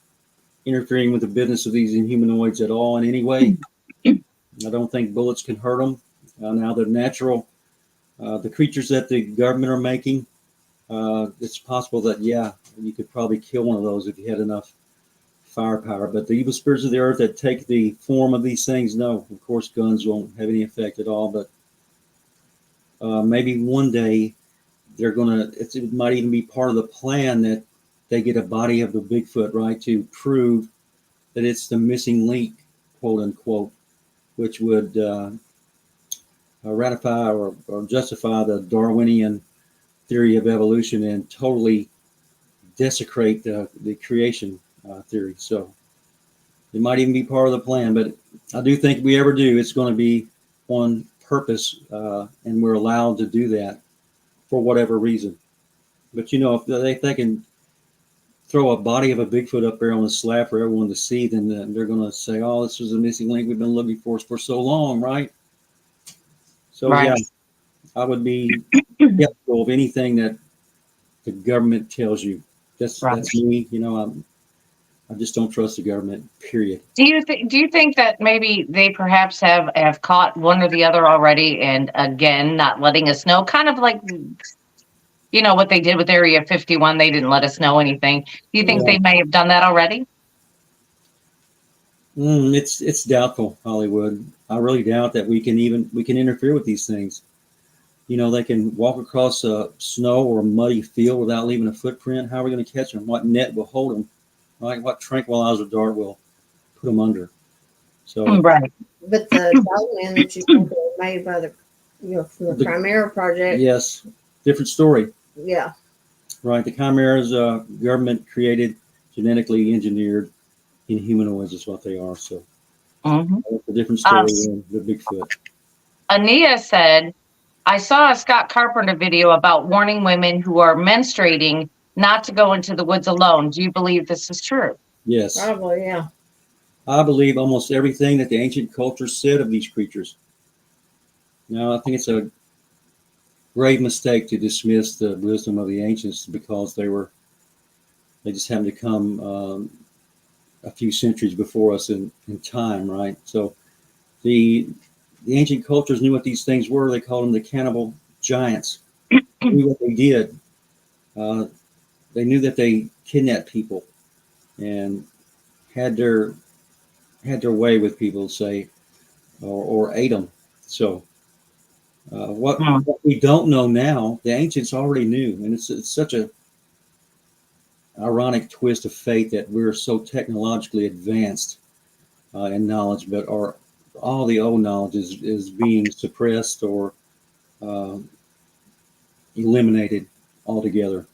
interfering with the business of these Inhumanoids at all in any way. I don't think bullets can hurt them. Now, the natural, the creatures that the government are making, it's possible that, you could probably kill one of those if you had enough firepower. But the evil spirits of the earth that take the form of these things, no. Of course, guns won't have any effect at all. But maybe one day it might even be part of the plan that they get a body of the Bigfoot, right, to prove that it's the missing link, quote unquote, which would ratify or justify the Darwinian theory of evolution and totally desecrate the creation theory. So it might even be part of the plan, but I do think if we ever do, it's going to be on purpose, and we're allowed to do that for whatever reason. But if they can throw a body of a Bigfoot up there on a slab for everyone to see, then they're going to say, "Oh, this was a missing link we've been looking for so long," right? So Right. I would be skeptical of anything that the government tells you. That's me. I just don't trust the government. Period. Do you think that maybe they perhaps have caught one or the other already, and again not letting us know, kind of like what they did with Area 51? They didn't let us know anything. Do you think they may have done that already? It's doubtful, Hollywood. I really doubt that we can interfere with these things. They can walk across a snow or a muddy field without leaving a footprint. How are we going to catch them? What net will hold them? Right? What tranquilizer dart will put them under? So right. But the dogman that you think was made by from the Chimera Project. Yes, different story. Yeah. Right. The Chimeras, government created, genetically engineered Inhumanoids is what they are. So it's a different story than the Bigfoot. Ania said, I saw a Scott Carpenter video about warning women who are menstruating not to go into the woods alone. Do you believe this is true? Yes. Probably, yeah. I believe almost everything that the ancient culture said of these creatures. Now, I think it's a grave mistake to dismiss the wisdom of the ancients because they just happened to come a few centuries before us in time, right? So the ancient cultures knew what these things were. They called them the cannibal giants. They knew what they did. They knew that they kidnapped people and had their way with people, say, or ate them. So what we don't know now, the ancients already knew, and it's such a ironic twist of fate that we're so technologically advanced in knowledge, but all the old knowledge is being suppressed or eliminated altogether.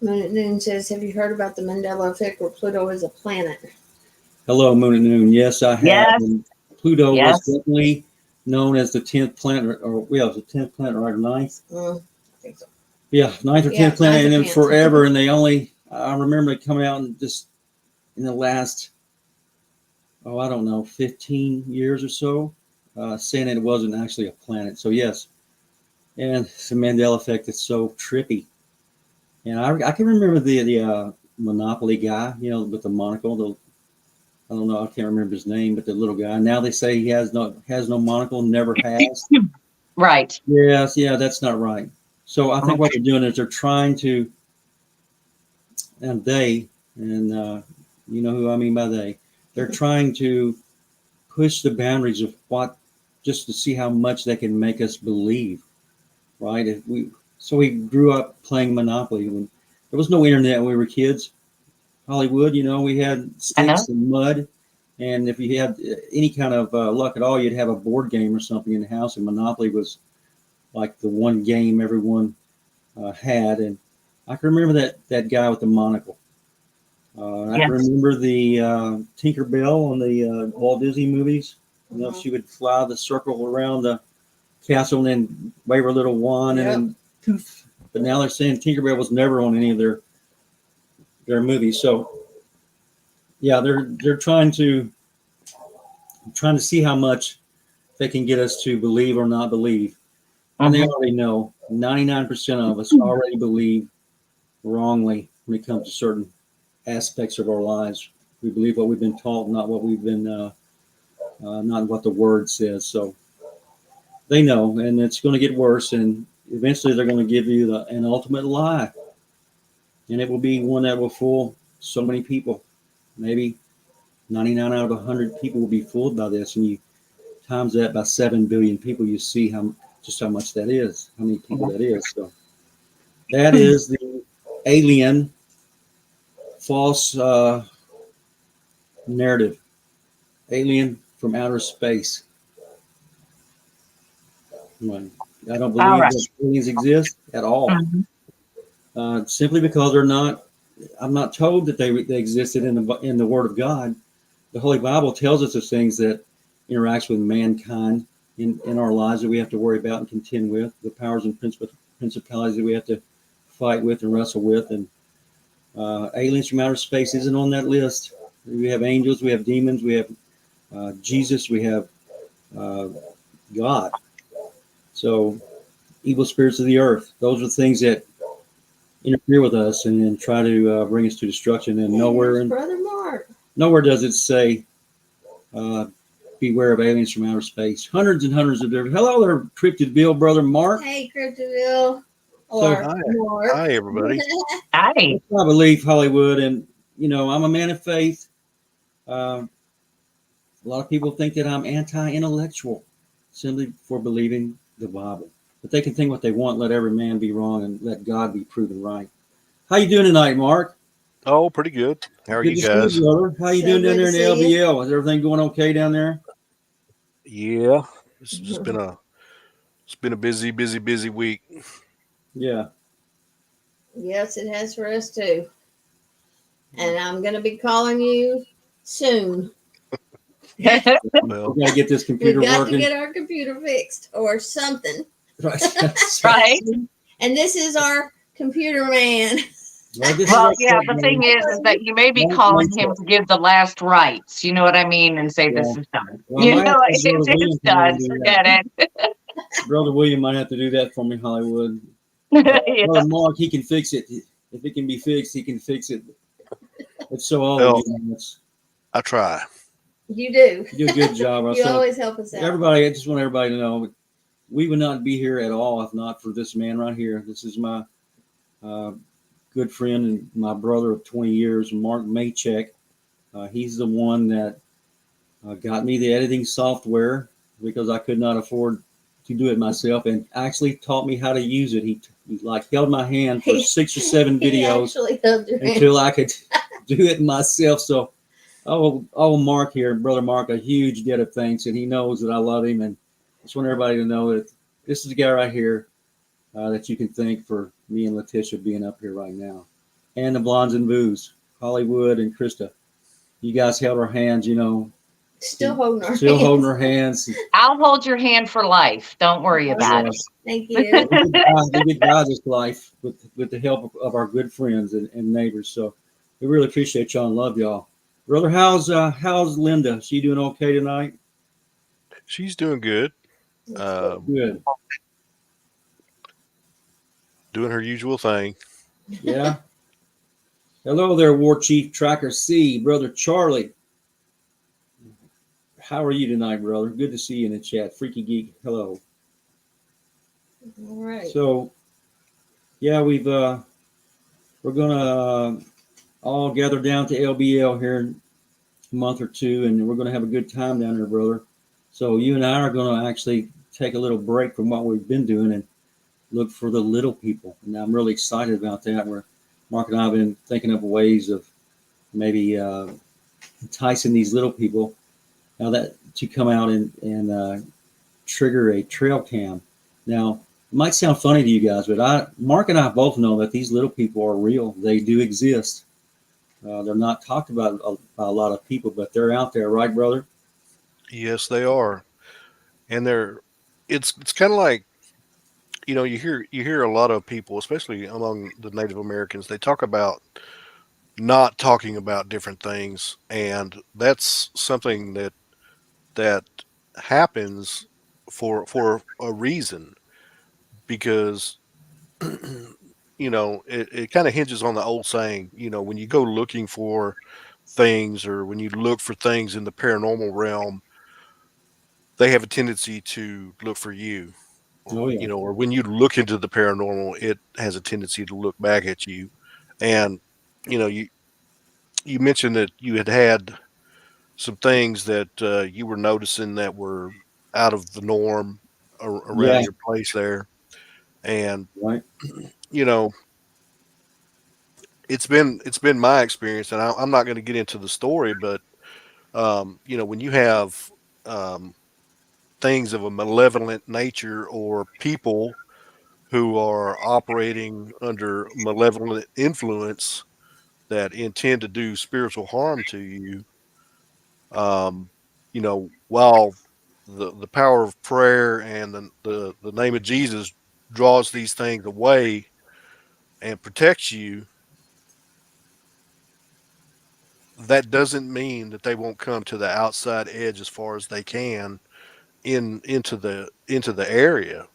Moon at Noon says, have you heard about the Mandela effect where Pluto is a planet? Hello, Moon at Noon. Yes, I have. Yes. And Pluto was definitely known as the 10th planet, or the 10th planet, right, or 9th? I think so. Yeah, 9th or 10th planet, and then 10th. forever. And I remember it coming out in the last, I don't know, 15 years or so, saying that it wasn't actually a planet. So, yes. And the Mandela effect is so trippy. And I can remember the Monopoly guy, with the monocle. I don't know, I can't remember his name, but the little guy. Now they say he has no monocle, never has. Right. Yes, yeah, that's not right. So I think what they're doing is they're trying to, and you know who I mean by they, they're trying to push the boundaries of just to see how much they can make us believe. right? So we grew up playing Monopoly. When there was no internet when we were kids. Hollywood, we had sticks and mud, and if you had any kind of luck at all, you'd have a board game or something in the house. And Monopoly was like the one game everyone had. And I can remember that guy with the monocle. I can remember the Tinkerbell on the Walt Disney movies. She would fly the circle around the castle and then wave her little wand, and then poof. But now they're saying Tinkerbell was never on any of their movies. So yeah, they're trying to see how much they can get us to believe or not believe. And they already know 99% of us already believe wrongly when it comes to certain aspects of our lives. We believe what we've been taught, not what we've been, not what the word says. So they know, and it's going to get worse. And eventually they're going to give you an ultimate lie. And it will be one that will fool so many people. Maybe 99 out of 100 people will be fooled by this. And you times that by 7 billion people, you see how much that is, how many people that is. So that is the alien false narrative. Alien from outer space. I don't believe that aliens exist at all. Simply because they're not. I'm not told that they existed in the Word of God. The Holy Bible tells us of things that interacts with mankind in our lives that we have to worry about and contend with, the powers and principalities that we have to fight with and wrestle with. And aliens from outer space isn't on that list. We have angels, we have demons, we have Jesus, we have God. So evil spirits of the earth, those are things that interfere with us and try to bring us to destruction. And nowhere does it say beware of aliens from outer space. Hundreds and hundreds of different. Hello there, Cryptidville, brother Mark. Hey, Cryptidville. Hi, everybody. Hi. I believe Hollywood, and I'm a man of faith. A lot of people think that I'm anti-intellectual simply for believing the Bible. But they can think what they want, let every man be wrong, and let God be proven right. How you doing tonight, Mark? Oh, pretty good. How are you guys? You, brother. How you doing down there in the LBL? Is everything going okay down there? Yeah, it's just been a busy week. Yeah. Yes, it has for us too. And I'm going to be calling you soon. Well, we got to get this computer We've got working. to get our computer fixed or something. Right. And this is our computer man. Well, yeah, the thing is that you may be calling him to give the last rites. You know what I mean? And say this is done. Well, if it's done, forget it. Brother William might have to do that for me, Hollywood. Yeah. Brother Mark, he can fix it. If it can be fixed, he can fix it. It's so all I try. You do. You do a good job. You always help us out. Everybody, I just want everybody to know we would not be here at all if not for this man right here. This is my good friend and my brother of 20 years, Mark Maycheck. He's the one that got me the editing software because I could not afford to do it myself, and actually taught me how to use it. He held my hand for 6 or 7 videos until I could do it myself. So, Mark here, brother Mark, a huge debt of thanks, and he knows that I love him. And I just want everybody to know that this is the guy right here that you can thank for me and Latisha being up here right now, and the Blondes and Boos, Hollywood and Krista. You guys held our hands, Still holding our hands. I'll hold your hand for life. Don't worry about it. Thank you. We get by this life with the help of our good friends and neighbors. So we really appreciate y'all and love y'all. Brother, how's Linda? She doing okay tonight? She's doing good. Good. Doing her usual thing. Yeah. Hello there, War Chief Tracker C, Brother Charlie. How are you tonight, brother? Good to see you in the chat. Freaky Geek, hello. All right. So, yeah, we're gonna all gather down to LBL here in a month or two, and we're gonna have a good time down there, brother. So you and I are gonna actually take a little break from what we've been doing, and look for the little people. And I'm really excited about that. Where Mark and I have been thinking of ways of maybe enticing these little people now that to come out and trigger a trail cam. Now, it might sound funny to you guys, but Mark and I both know that these little people are real. They do exist. They're not talked about by a lot of people, but they're out there, right, brother? Yes, they are. And it's kind of like, you hear a lot of people, especially among the Native Americans, they talk about not talking about different things, and that's something that happens for a reason, because it kind of hinges on the old saying, when you go looking for things, or when you look for things in the paranormal realm, they have a tendency to look for you. Oh yeah. Or when you look into the paranormal, it has a tendency to look back at you. And you mentioned that you had some things that you were noticing that were out of the norm Yeah. around your place there. And Right. you know it's been my experience, and I'm not going to get into the story, but when you have um, things of a malevolent nature, or people who are operating under malevolent influence that intend to do spiritual harm to you, while the power of prayer and the name of Jesus draws these things away and protects you, that doesn't mean that they won't come to the outside edge as far as they can into the area.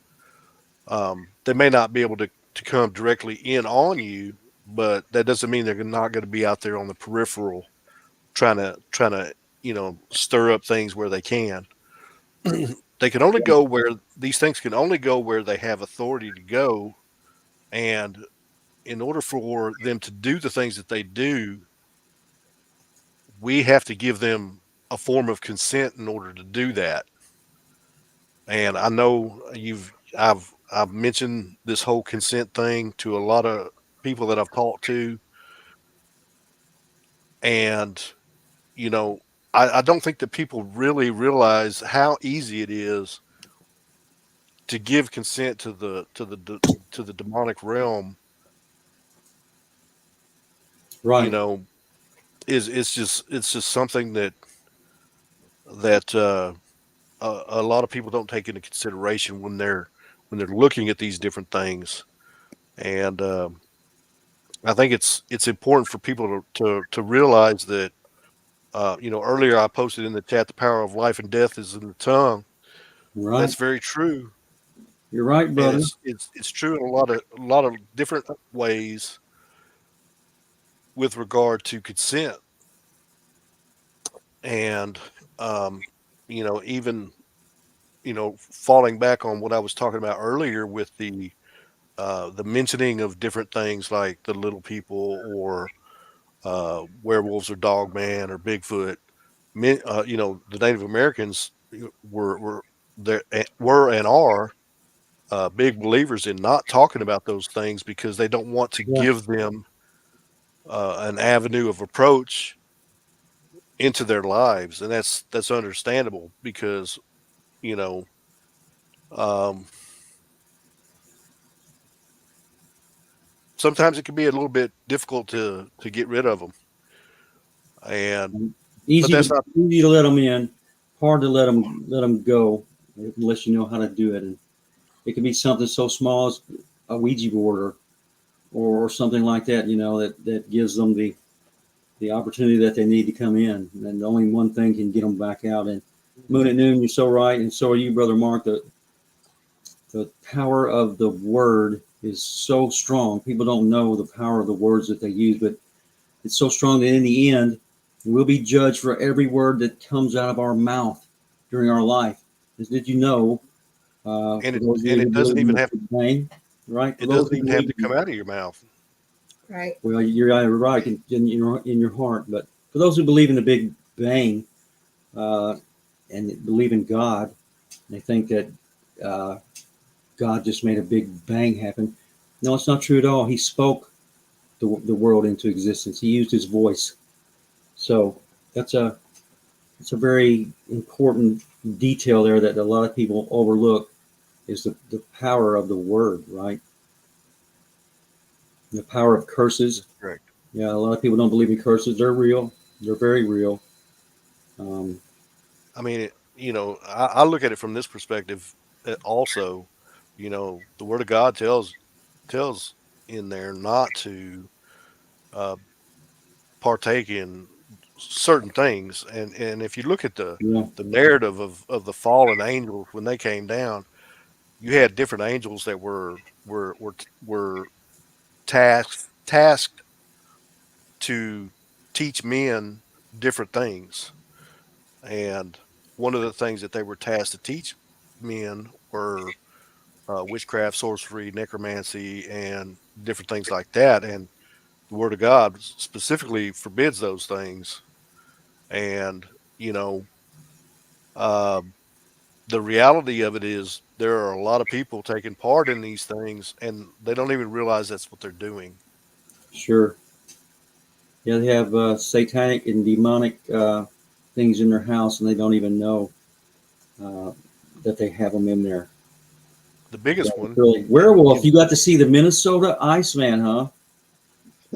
They may not be able to come directly in on you, but that doesn't mean they're not going to be out there on the peripheral trying to stir up things where they can. They can only go where these things can only go where they have authority to go, and in order for them to do the things that they do, we have to give them a form of consent in order to do that. And I know I've mentioned this whole consent thing to a lot of people that I've talked to, and you know, I don't think that people really realize how easy it is to give consent to the demonic realm. Right. It's just something that a lot of people don't take into consideration when they're looking at these different things. And I think it's important for people to realize that. Earlier I posted in the chat, the power of life and death is in the tongue. Right. That's very true, You're right, and brother. it's true in a lot of different ways with regard to consent. And even falling back on what I was talking about earlier with the mentioning of different things like the little people, or werewolves, or dogman, or Bigfoot. The Native Americans were there, were and are big believers in not talking about those things, because they don't want to Yeah. give them an avenue of approach into their lives, and that's understandable, because you know um, sometimes it can be a little bit difficult to get rid of them, and but Easy that's to not. easy to let them in, hard to let them go unless you know how to do it. And it can be something so small as a Ouija board or something like that. That gives them the opportunity that they need to come in, and only one thing can get them back out. And Moon at Noon, you're so right, and so are you, brother Mark. The power of the word is so strong. People don't know the power of the words that they use, but it's so strong that in the end, we'll be judged for every word that comes out of our mouth during our life. Did you know? And For it those of and you who it doesn't believe in even the have Big Bang, right? For it those doesn't who even have believe to come out of your mouth. Right. well, you're right in your heart. But for those who believe in the Big Bang and believe in God, they think that uh, God just made a big bang happen. No, it's not true at all. He spoke the world into existence. He used his voice. So that's a very important detail there that a lot of people overlook, is the power of the word, right? The power of curses. Correct. Yeah, a lot of people don't believe in curses. They're real. They're very real. I mean, I look at it from this perspective also. The Word of God tells in there not to uh, partake in certain things, and if you look at Yeah, the narrative of the fallen angels when they came down, you had different angels that were tasked to teach men different things. And one of the things that they were tasked to teach men were witchcraft, sorcery, necromancy, and different things like that. And the Word of God specifically forbids those things. And, you know, uh, the reality of it is there are a lot of people taking part in these things and they don't even realize that's what they're doing. sure. Yeah, they have satanic and demonic things in their house, and they don't even know uh, that they have them in there. The biggest So one, really, werewolf. You got to see the Minnesota Iceman, huh?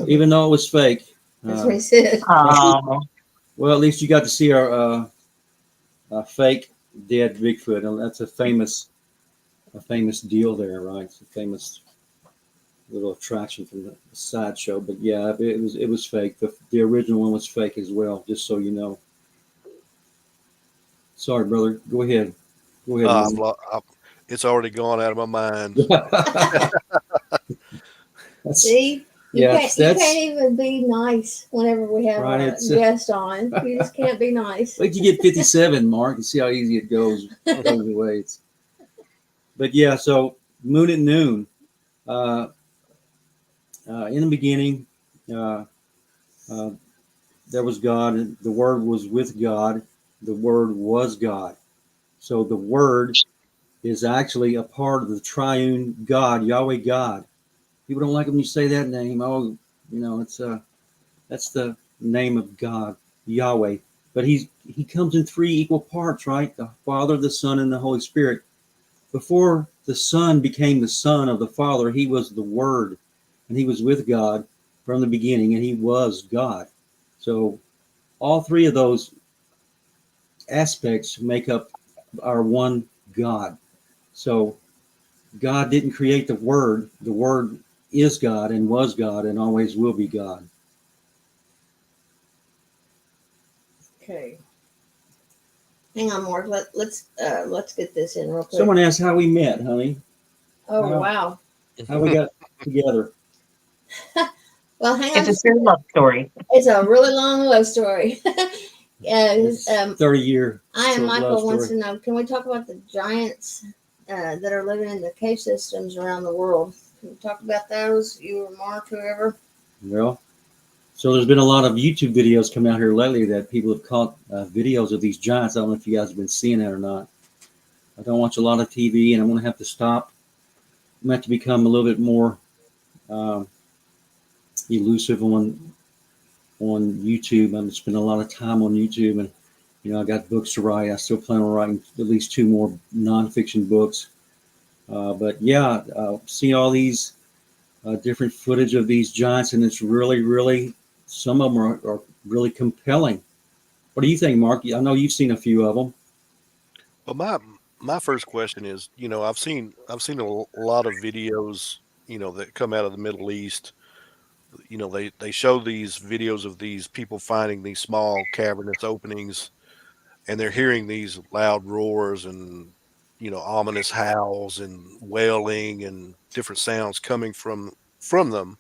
Even though it was fake. That's what he said. Oh, Well, at least you got to see our fake dead Bigfoot, and that's a famous deal there, right? It's a famous little attraction from the sideshow. But yeah, it was fake. The original one was fake as well. Just so you know. Sorry, brother. Go ahead. Go ahead. it's already gone out of my mind. See, you Yeah, can't even be nice whenever we have Right, a guest on. You just can't be nice. wait till you get 57, Mark, and see how easy it goes. But yeah, so moon at noon. In the beginning, uh, uh, there was God, and the Word was with God. The Word was God. So the Word is actually a part of the triune God, Yahweh God. People don't like when you say that name. Oh, it's that's the name of God, Yahweh. But he comes in three equal parts, right? The Father, the Son, and the Holy Spirit. Before the Son became the Son of the Father, he was the Word, and he was with God from the beginning, and he was God. So all three of those aspects make up our one God. So God didn't create the Word. The Word is God and was God and always will be God. Okay. Hang on, Mark. Let's get this in real quick. Someone asked how we met, honey. Oh, wow. How we got together. Well, hang on. it's a good love story. It's a really long love story. Yeah, 30-year. I and Michael wants to know, can we talk about the giants that are living in the cave systems around the world? Can we talk about those, you or Mark, whoever? Well, so there's been a lot of YouTube videos coming out here lately that people have caught videos of these giants. I don't know if you guys have been seeing that or not. I don't watch a lot of TV, and I'm going to have to stop. I'm going to have to become a little bit more elusive on YouTube. I'm spending a lot of time on YouTube, and I got books to write. I still plan on writing at least 2 more nonfiction books. But yeah, see all these different footage of these giants, and it's really, really, some of them are really compelling. What do you think, Mark? I know you've seen a few of them. Well, my first question is, I've seen a lot of videos, that come out of the Middle East. They show these videos of these people finding these small cavernous openings, and they're hearing these loud roars and ominous howls and wailing and different sounds coming from them.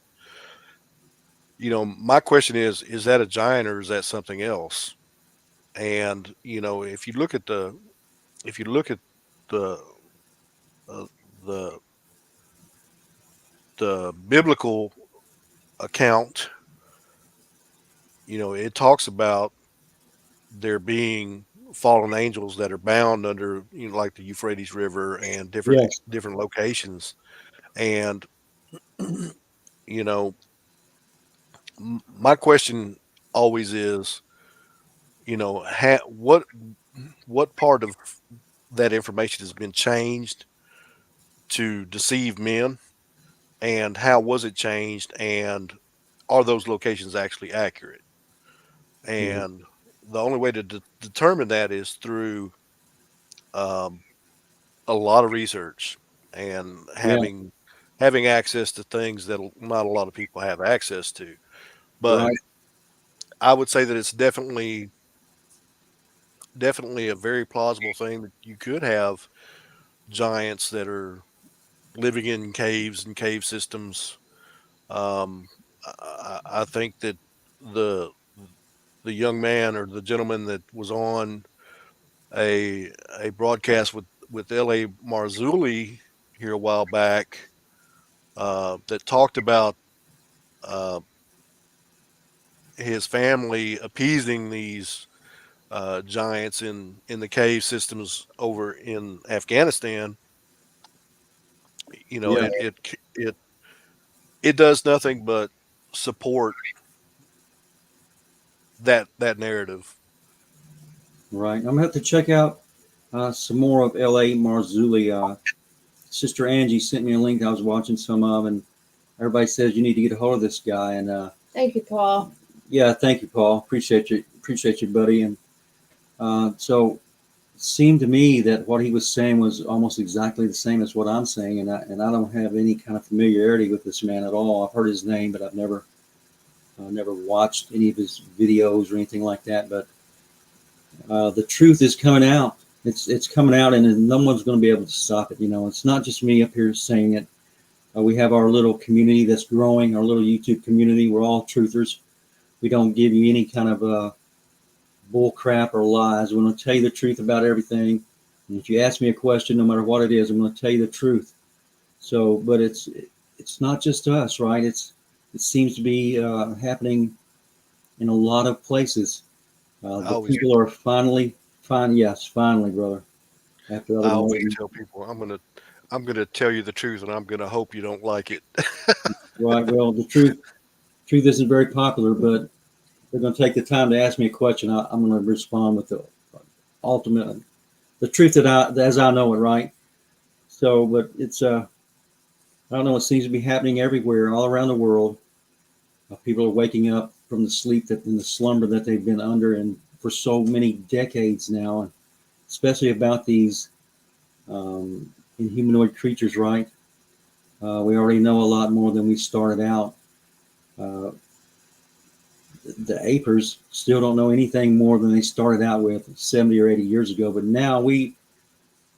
My question is that a giant or is that something else? And if you look at the the uh, the the biblical account, it talks about there being fallen angels that are bound under, like the Euphrates River and different Yes. different locations. And you know, my question always is, what part of that information has been changed to deceive men, and how was it changed, and are those locations actually accurate? And the only way to determine that is through um, a lot of research and Yeah. having access to things that not a lot of people have access to. But Right. I would say that it's definitely a very plausible thing that you could have giants that are living in caves and cave systems. I think that the the young man or the gentleman that was on a broadcast with L.A. Marzulli here a while back, that talked about uh, his family appeasing these giants in the cave systems over in Afghanistan. Yeah. It does nothing but support that narrative. Right. I'm gonna have to check out some more of L.A. Marzulli. Sister Angie sent me a link I was watching some of, and everybody says you need to get a hold of this guy. And Thank you, Paul. yeah, thank you, Paul. Appreciate you, buddy. And so it seemed to me that what he was saying was almost exactly the same as what I'm saying, and I don't have any kind of familiarity with this man at all. I've heard his name, but I've never watched any of his videos or anything like that. But the truth is coming out. It's coming out, and no one's going to be able to stop it. It's not just me up here saying it. We have our little community that's growing, our little YouTube community. We're all truthers. We don't give you any kind of bull crap or lies. We're going to tell you the truth about everything. And if you ask me a question, no matter what it is, I'm going to tell you the truth. So, but it's not just us, right? It seems to be happening in a lot of places. The people are finally, brother. After I always tell people, I'm gonna tell you the truth, and I'm gonna hope you don't like it. Right. Well, the truth isn't very popular, but they're going to take the time to ask me a question. I'm going to respond with the ultimate, the truth as I know it, right? So, but it's I don't know. It seems to be happening everywhere, all around the world. People are waking up from the sleep in the slumber that they've been under, and for so many decades now, and especially about these inhumanoid creatures, right? We already know a lot more than we started out. The apers still don't know anything more than they started out with 70 or 80 years ago. But now the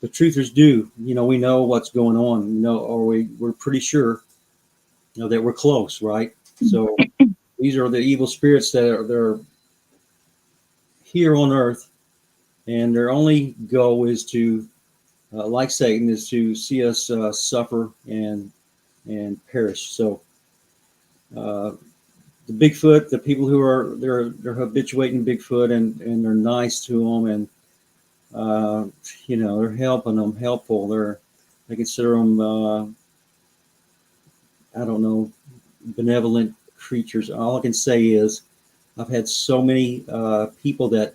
truthers do. We know what's going on. We're pretty sure, that we're close, right? So these are the evil spirits they're here on Earth, and their only goal is to, like Satan, is to see us suffer and perish. So the Bigfoot, the people who are they're habituating Bigfoot, and they're nice to them, and they're helping them, helpful. They consider them I don't know, benevolent creatures. All I can say is I've had so many people that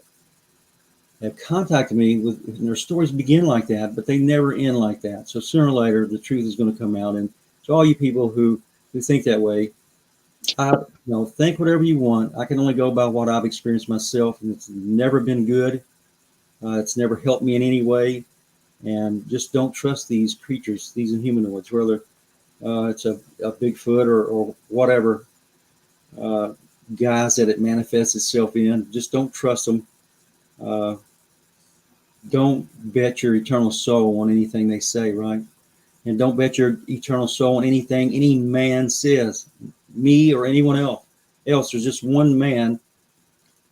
have contacted me and their stories begin like that, but they never end like that. So sooner or later, the truth is going to come out. And to all you people who think that way, think whatever you want. I can only go by what I've experienced myself, and it's never been good. It's never helped me in any way. And just don't trust these creatures, these inhumanoids, whether it's a Bigfoot or whatever guise that it manifests itself in. Just don't trust them. Don't bet your eternal soul on anything they say, right? And don't bet your eternal soul on anything any man says, me or anyone else. There's just one man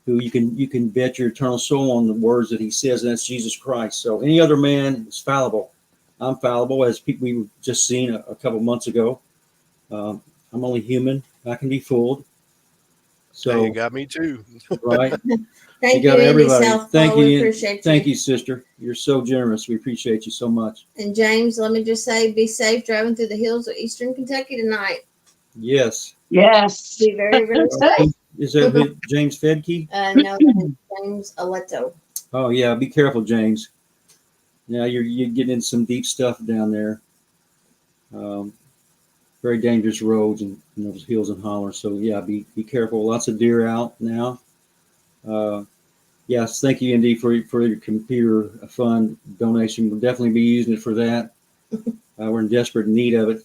who you can bet your eternal soul on the words that he says, and that's Jesus Christ. So any other man is fallible. I'm fallible, as we've just seen a couple months ago. I'm only human. I can be fooled. So you got me too. right. Thank You you, got Andy everybody. Southpaw. Thank We you. appreciate you. Thank you, sister. You're so generous. We appreciate you so much. And James, let me just say, be safe driving through the hills of Eastern Kentucky tonight. Yes. Yes. Be very, very safe. Is that James Fedke? No, that's James Aleto. Oh yeah. Be careful, James. Yeah, you're getting in some deep stuff down there. Very dangerous roads and those hills and hollers. So yeah, be careful. Lots of deer out now. Yes, thank you, Indy, for your computer fund donation. We'll definitely be using it for that. We're in desperate need of it.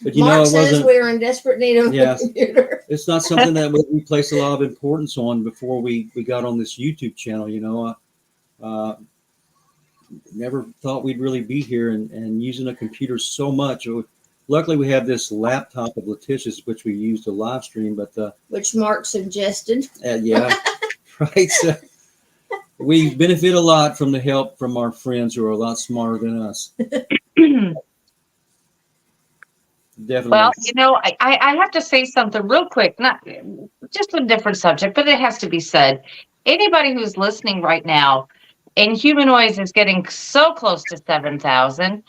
But you Mark know, it says wasn't. we're in desperate need of Yes. a computer. It's not something that we placed a lot of importance on before we got on this YouTube channel. You know, never thought we'd really be here and using a computer so much. Luckily, we have this laptop of Latisha's, which we use to live stream. But Which Mark suggested. yeah, right. So we benefit a lot from the help from our friends who are a lot smarter than us. Definitely. Well, you know, I have to say something real quick, not just a different subject, but it has to be said. Anybody who's listening right now, Inhumanoids is getting so close to 7,000.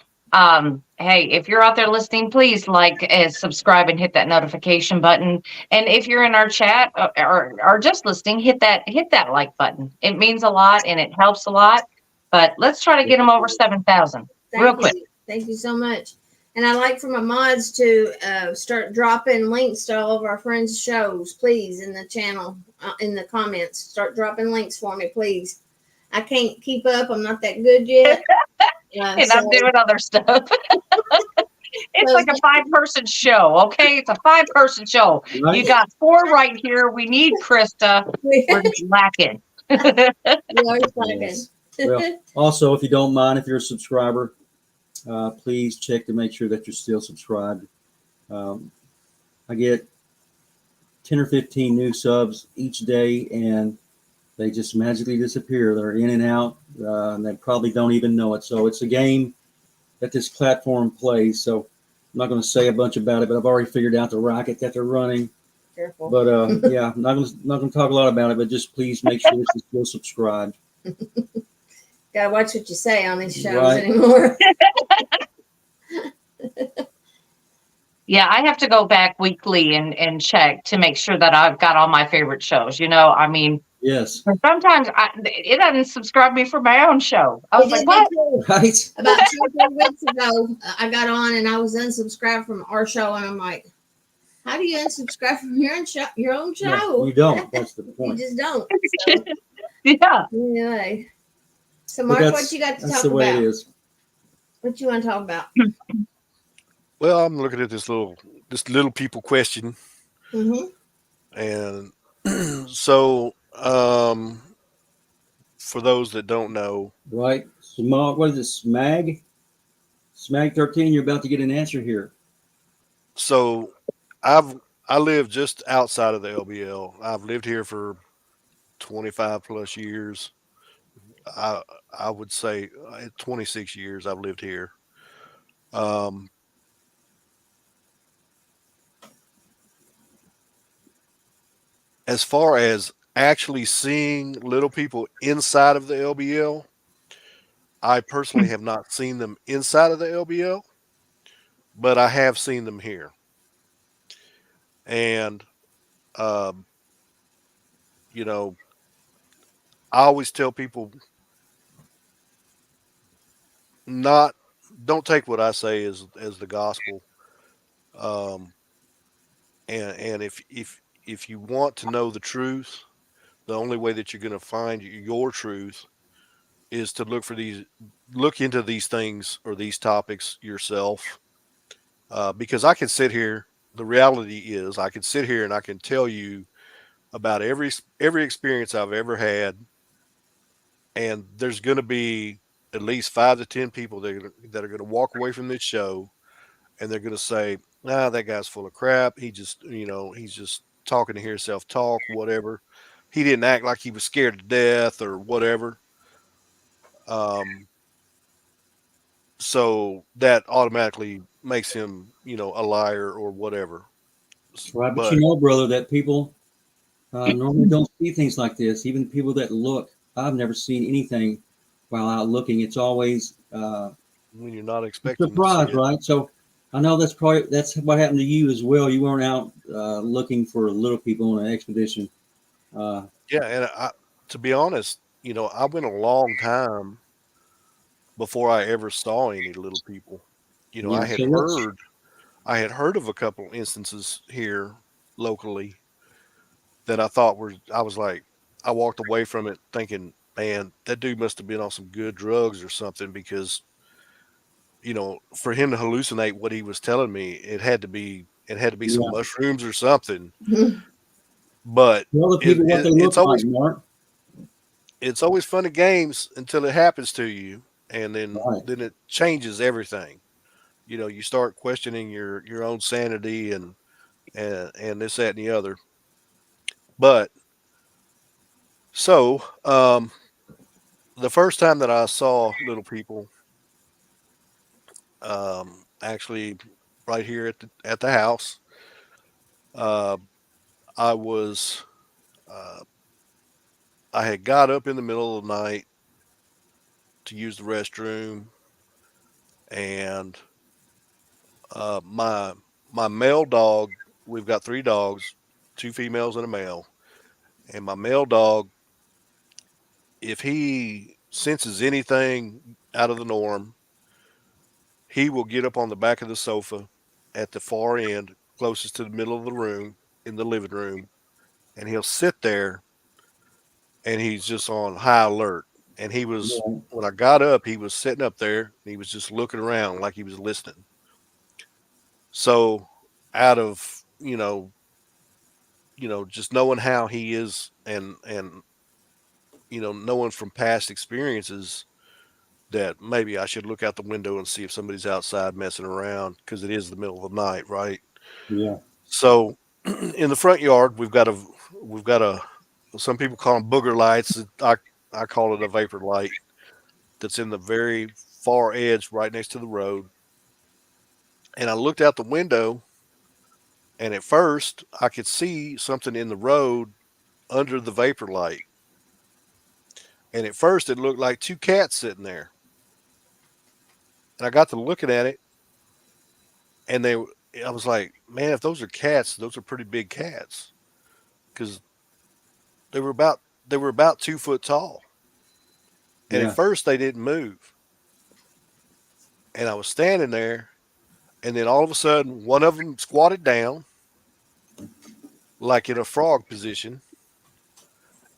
Hey, if you're out there listening, please like and subscribe and hit that notification button. And if you're in our chat or just listening, hit that like button. It means a lot and it helps a lot. But let's try to get them over 7,000 real quick. Thank you so much. And I'd like for my mods to start dropping links to all of our friends' shows, please, in the channel, in the comments. Start dropping links for me, please. I can't keep up. I'm not that good yet. And I'm doing other stuff. It's like a 5-person show, okay? It's a 5-person show. Right. You got 4 right here. We need Krista. We're just lacking. We are slacking. Yes. Well, also, if you don't mind, if you're a subscriber, please check to make sure that you're still subscribed. I get 10 or 15 new subs each day, and they just magically disappear. They're in and out, and they probably don't even know it. So it's a game that this platform plays. So I'm not going to say a bunch about it, but I've already figured out the racket that they're running. Careful. But yeah, I'm not going to talk a lot about it, but just please make sure that you're still subscribed. Gotta watch what you say on these shows Right. anymore. Yeah, I have to go back weekly and check to make sure that I've got all my favorite shows. You know, I mean, Yes. sometimes it doesn't subscribe me for my own show. I was like, what? Right. About 2 or 3 weeks ago, I got on and I was unsubscribed from our show, and I'm like, how do you unsubscribe from your own show? Yeah, you don't. That's the You point. just don't. So, Yeah. anyway. So, But Mark, that's- what you got to That's talk the way about? it is. What you want to talk about? Well, I'm looking at this little people question, Mm-hmm. and so for those that don't know, Right. Smog, what is it? Smag 13. You're about to get an answer here. so I live just outside of the LBL. I've lived here for 25 plus years. I would say 26 years I've lived here. As far as actually seeing little people inside of the LBL, I personally have not seen them inside of the LBL, but I have seen them here. And, you know, I always tell people don't take what I say as the gospel. And if you want to know the truth, the only way that you're going to find your truth is to look into these things or these topics yourself. Because I can sit here. The reality is, I can sit here and I can tell you about every experience I've ever had, and there's going to be at least 5 to 10 people that are going to walk away from this show, and they're going to say, "Nah, that guy's full of crap. He's just talking to hear himself talk, whatever. He didn't act like he was scared to death or whatever." So that automatically makes him, a liar or whatever. Right. But But you know, brother, that people Normally don't see things like this. Even people that look, I've never seen anything while out looking. It's always when you're not a expecting to see surprise, it. right? So I know that's what happened to you as well. You weren't out looking for little people on an expedition. Yeah, and to be honest, I went a long time before I ever saw any little people. Yeah. So what's I had heard of a couple instances here locally that I was like, I walked away from it thinking, man, that dude must have been on some good drugs or something because, for him to hallucinate what he was telling me, it had to be some yeah? mushrooms or something. But Tell the people what they look like, Mark. it's always fun and games until it happens to you, and Right. then it changes everything. You start questioning your own sanity and this, that, and the other. But so the first time that I saw little people, actually right here at the house, uh, I was uh, I had got up in the middle of the night to use the restroom, and my male dog. We've got 3 dogs, 2 females and a male, and my male dog, if he senses anything out of the norm, he will get up on the back of the sofa at the far end, closest to the middle of the room in the living room, and he'll sit there and he's just on high alert. And Yeah. when I got up, he was sitting up there and he was just looking around like he was listening. So out of, just knowing how he is and, knowing from past experiences that maybe I should look out the window and see if somebody's outside messing around because it is the middle of the night, right? Yeah. So in the front yard, we've got a some people call them booger lights. I call it a vapor light that's in the very far edge right next to the road. And I looked out the window, and at first I could see something in the road under the vapor light. And at first it looked like 2 cats sitting there. And I got to looking at it, and I was like, man, if those are cats, those are pretty big cats because they were about they were about 2 foot tall. And at Yeah. first they didn't move. And I was standing there, and then all of a sudden one of them squatted down like in a frog position,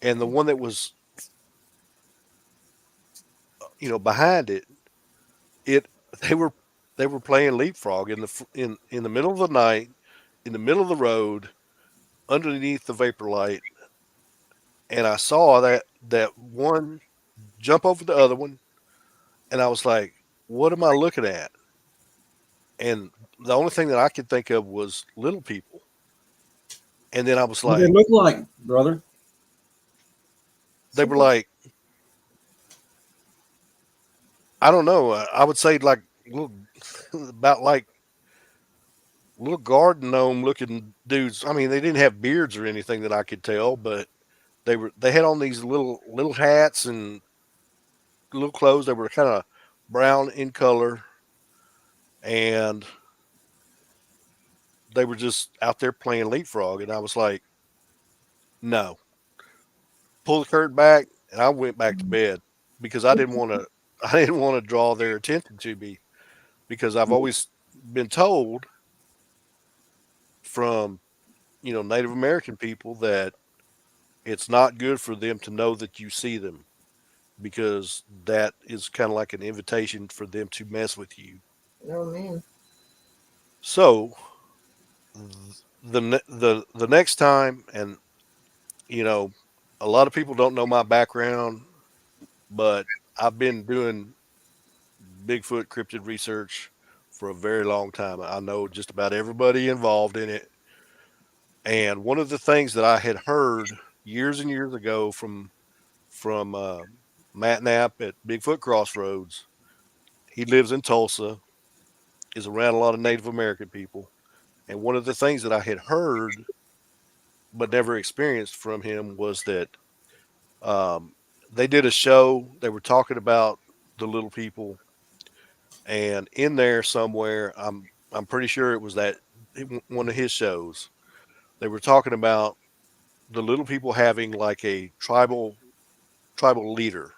and the one that was behind it, it they were they were playing leapfrog in the middle of the night, in the middle of the road, underneath the vapor light, and I saw that one jump over the other one, and I was like, "What am I looking at?" And the only thing that I could think of was little people, and then I was What they like, look like, brother? they were like, I don't know, I would say like little, about like little garden gnome looking dudes. I mean, they didn't have beards or anything that I could tell, but they had on these little hats and little clothes. They were kind of brown in color, and they were just out there playing leapfrog. And I was like, no, pull the curtain back, and I went back to bed because I didn't want to. I didn't want to draw their attention to me because I've always been told from Native American people that it's not good for them to know that you see them because that is kind of like an invitation for them to mess with you. Oh man. So the next time, and you know, a lot of people don't know my background, but I've been doing Bigfoot cryptid research for a very long time. I know just about everybody involved in it. And one of the things that I had heard years and years ago from Matt Knapp at Bigfoot Crossroads, he lives in Tulsa, is around a lot of Native American people. And one of the things that I had heard but never experienced from him was that they did a show. They were talking about the little people, and in there somewhere, I'm pretty sure it was one of his shows. They were talking about the little people having like a tribal leader,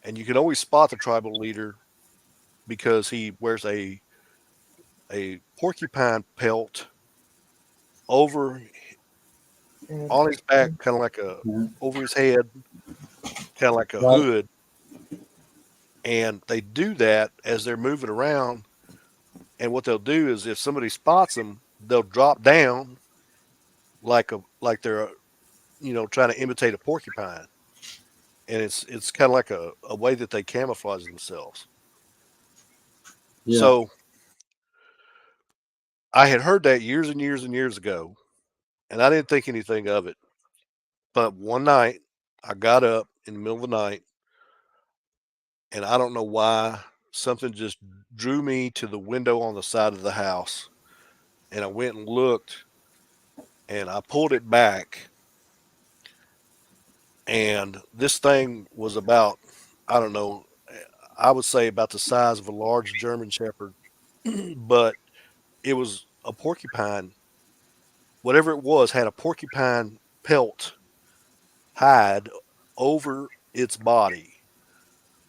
and you can always spot the tribal leader because he wears a porcupine pelt over on his back, kind of like over his head, kind of like a hood. And they do that as they're moving around. And what they'll do is if somebody spots them, they'll drop down like they're, trying to imitate a porcupine. And it's kind of like a way that they camouflage themselves. Yeah. So I had heard that years and years and years ago, and I didn't think anything of it. But one night I got up in the middle of the night, and I don't know why, something just drew me to the window on the side of the house. And I went and looked, and I pulled it back. And this thing was about, I don't know, I would say about the size of a large German Shepherd, but it was a porcupine. Whatever it was had a porcupine pelt hide over its body,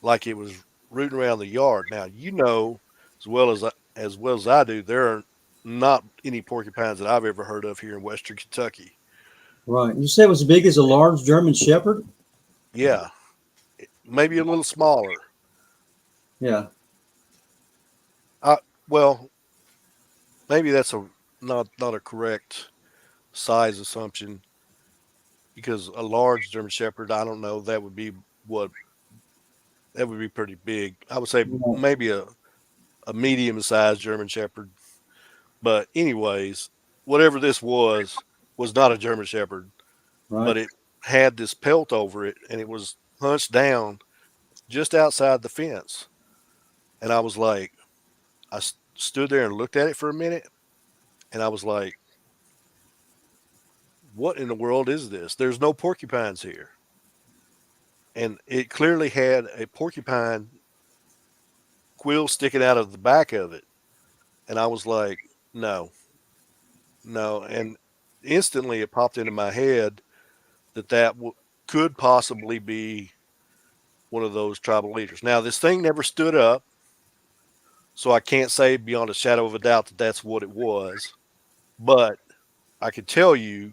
like it was rooting around the yard. Now, as well as I do, there are not any porcupines that I've ever heard of here in Western Kentucky. Right. You said it was as big as a large German Shepherd? Yeah. Maybe a little smaller. Yeah. Well, maybe that's not a correct size assumption, because a large German Shepherd, I don't know, that would be pretty big. I would say maybe a medium-sized German Shepherd. But anyways, whatever this was not a German Shepherd, right. But it had this pelt over it, and it was hunched down just outside the fence. And I was like, I stood there and looked at it for a minute, and I was like, what in the world is this? There's no porcupines here. And it clearly had a porcupine quill sticking out of the back of it. And I was like, no. And instantly it popped into my head that could possibly be one of those tribal leaders. Now, this thing never stood up, so I can't say beyond a shadow of a doubt that that's what it was. But I can tell you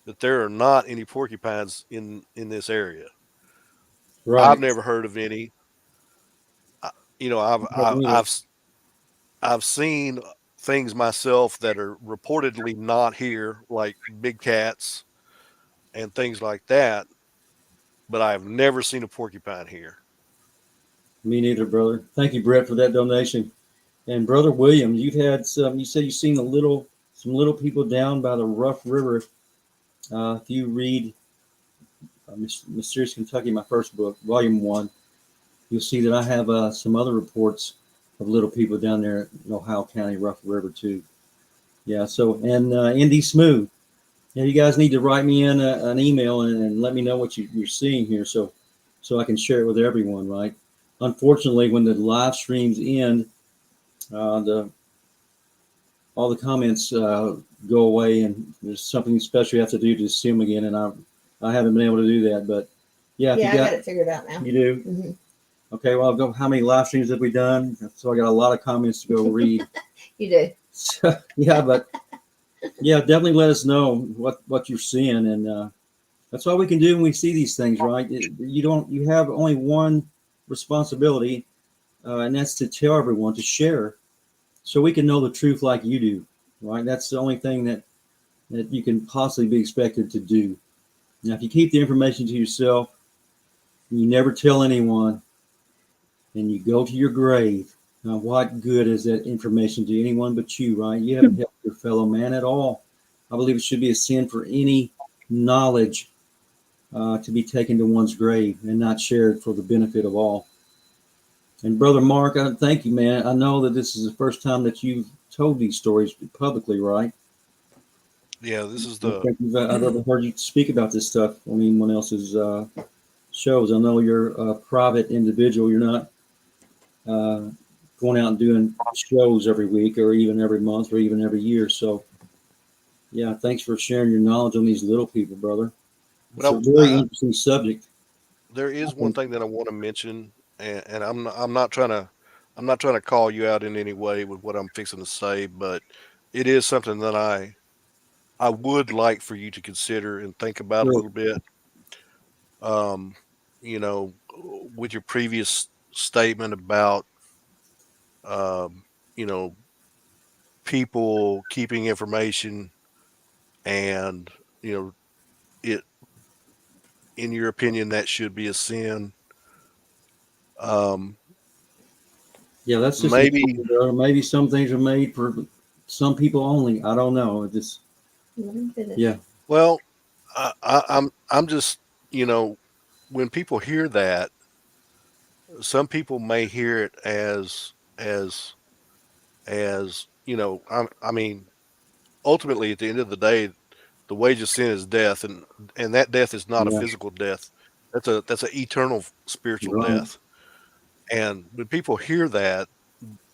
that there are not any porcupines in this area. Right. I've never heard of any. I've seen things myself that are reportedly not here, like big cats and things like that, but I've never seen a porcupine here. Me neither, brother. Thank you, Brett, for that donation. And Brother William, you said you've seen some little people down by the Rough River. If you read Mysterious Kentucky, my first book, volume 1, you'll see that I have some other reports of little people down there in Ohio County, Rough River too. Yeah. So, and Indy Smooth, you guys need to write me in an email and let me know what you're seeing here, so I can share it with everyone. Right. Unfortunately, when the live streams end, all the comments go away, and there's something special you have to do to see them again, and I haven't been able to do that. But yeah, I got it figured out now. You do. Mm-hmm. Okay, well, how many live streams have we done? So I got a lot of comments to go read. You do. So, definitely let us know what you're seeing, and that's all we can do when we see these things, right? You have only one responsibility, and that's to tell everyone, to share, so we can know the truth like you do, right? That's the only thing that you can possibly be expected to do. Now, if you keep the information to yourself, you never tell anyone, and you go to your grave, now what good is that information to anyone but you, right? You haven't helped your fellow man at all. I believe it should be a sin for any knowledge to be taken to one's grave and not shared for the benefit of all. And Brother Mark, thank you, man. I know that this is the first time that you've told these stories publicly, right? Yeah, this is I the think I've ever heard you speak about this stuff on anyone else's shows. I know you're a private individual. You're not going out and doing shows every week or even every month or even every year. So, yeah, thanks for sharing your knowledge on these little people, brother. It's a but very interesting subject. there I is one think. thing that I want to mention, and I'm not trying to call you out in any way with what I'm fixing to say, but it is something that I would like for you to consider and think about a Sure. little bit. Um, you know, with your previous statement about um, you know, people keeping information and it in your opinion that should be a sin. Um, Yeah, that's just an maybe opinion, brother. Maybe some things are made for some people only. I don't know. It just, yeah, well, I'm just when people hear that, some people may hear it as I mean, ultimately at the end of the day, the wage of sin is death, and that death is not a yeah, physical death. That's an eternal spiritual right. death. And when people hear that,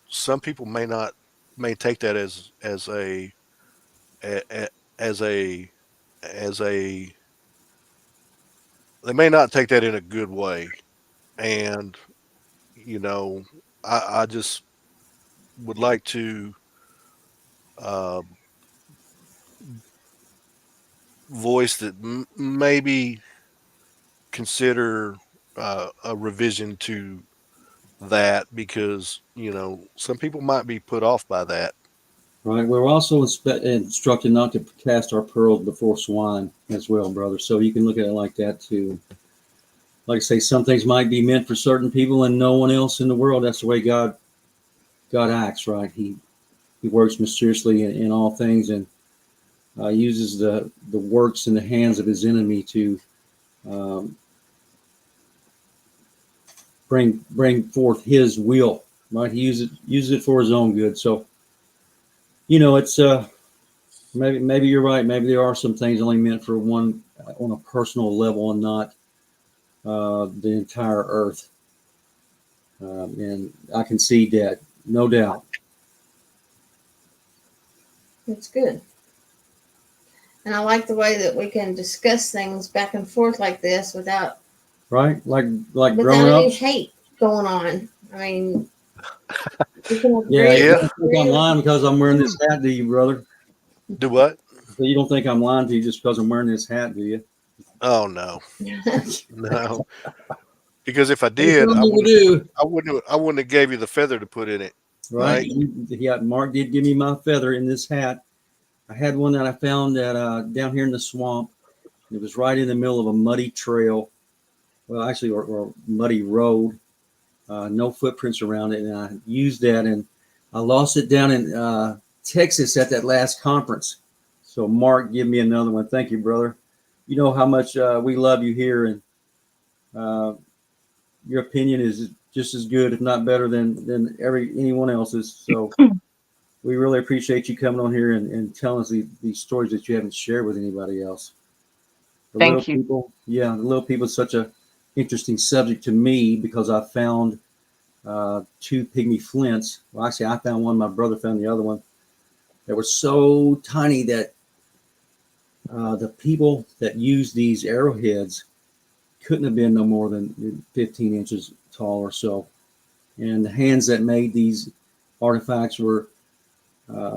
some people may take that as a as a as a they may not take that in a good way. And you know, I just would like to uh, voice that maybe consider a revision to that, because some people might be put off by that. Right. We're also instructed not to cast our pearls before swine as well, brother. So you can look at it like that too. Like I say, some things might be meant for certain people and no one else in the world. That's the way God acts, right? He works mysteriously in all things and uses the works in the hands of his enemy to um, bring forth his will. Right? He uses it for his own good. So it's maybe you're right. Maybe there are some things only meant for one on a personal level and not the entire earth. And I can see that, no doubt. That's good. And I like the way that we can discuss things back and forth like this without Like without grown any ups. hate going on. I mean, we can Yeah, agree. you Yeah. don't think I'm lying because I'm wearing this hat, do you, brother? Do what? So you don't think I'm lying to you just because I'm wearing this hat, do you? Oh no, no. Because if I Well, did, some people do. I wouldn't have gave you the feather to put in it. Right? Right? Yeah, Mark did give me my feather in this hat. I had one that I found at down here in the swamp. It was right in the middle of a muddy trail. Well, actually, or muddy road. No footprints around it, and I used that, and I lost it down in Texas at that last conference. So, Mark, give me another one. Thank you, brother. You know how much we love you here, and uh, your opinion is just as good, if not better, than anyone else's. So, we really appreciate you coming on here and telling us these stories that you haven't shared with anybody else. The little Thank you. people, yeah, the little people is such a interesting subject to me because I found two pygmy flints. Well, actually, I found one. My brother found the other one. That were so tiny that the people that used these arrowheads couldn't have been no more than 15 inches tall or so. And the hands that made these artifacts were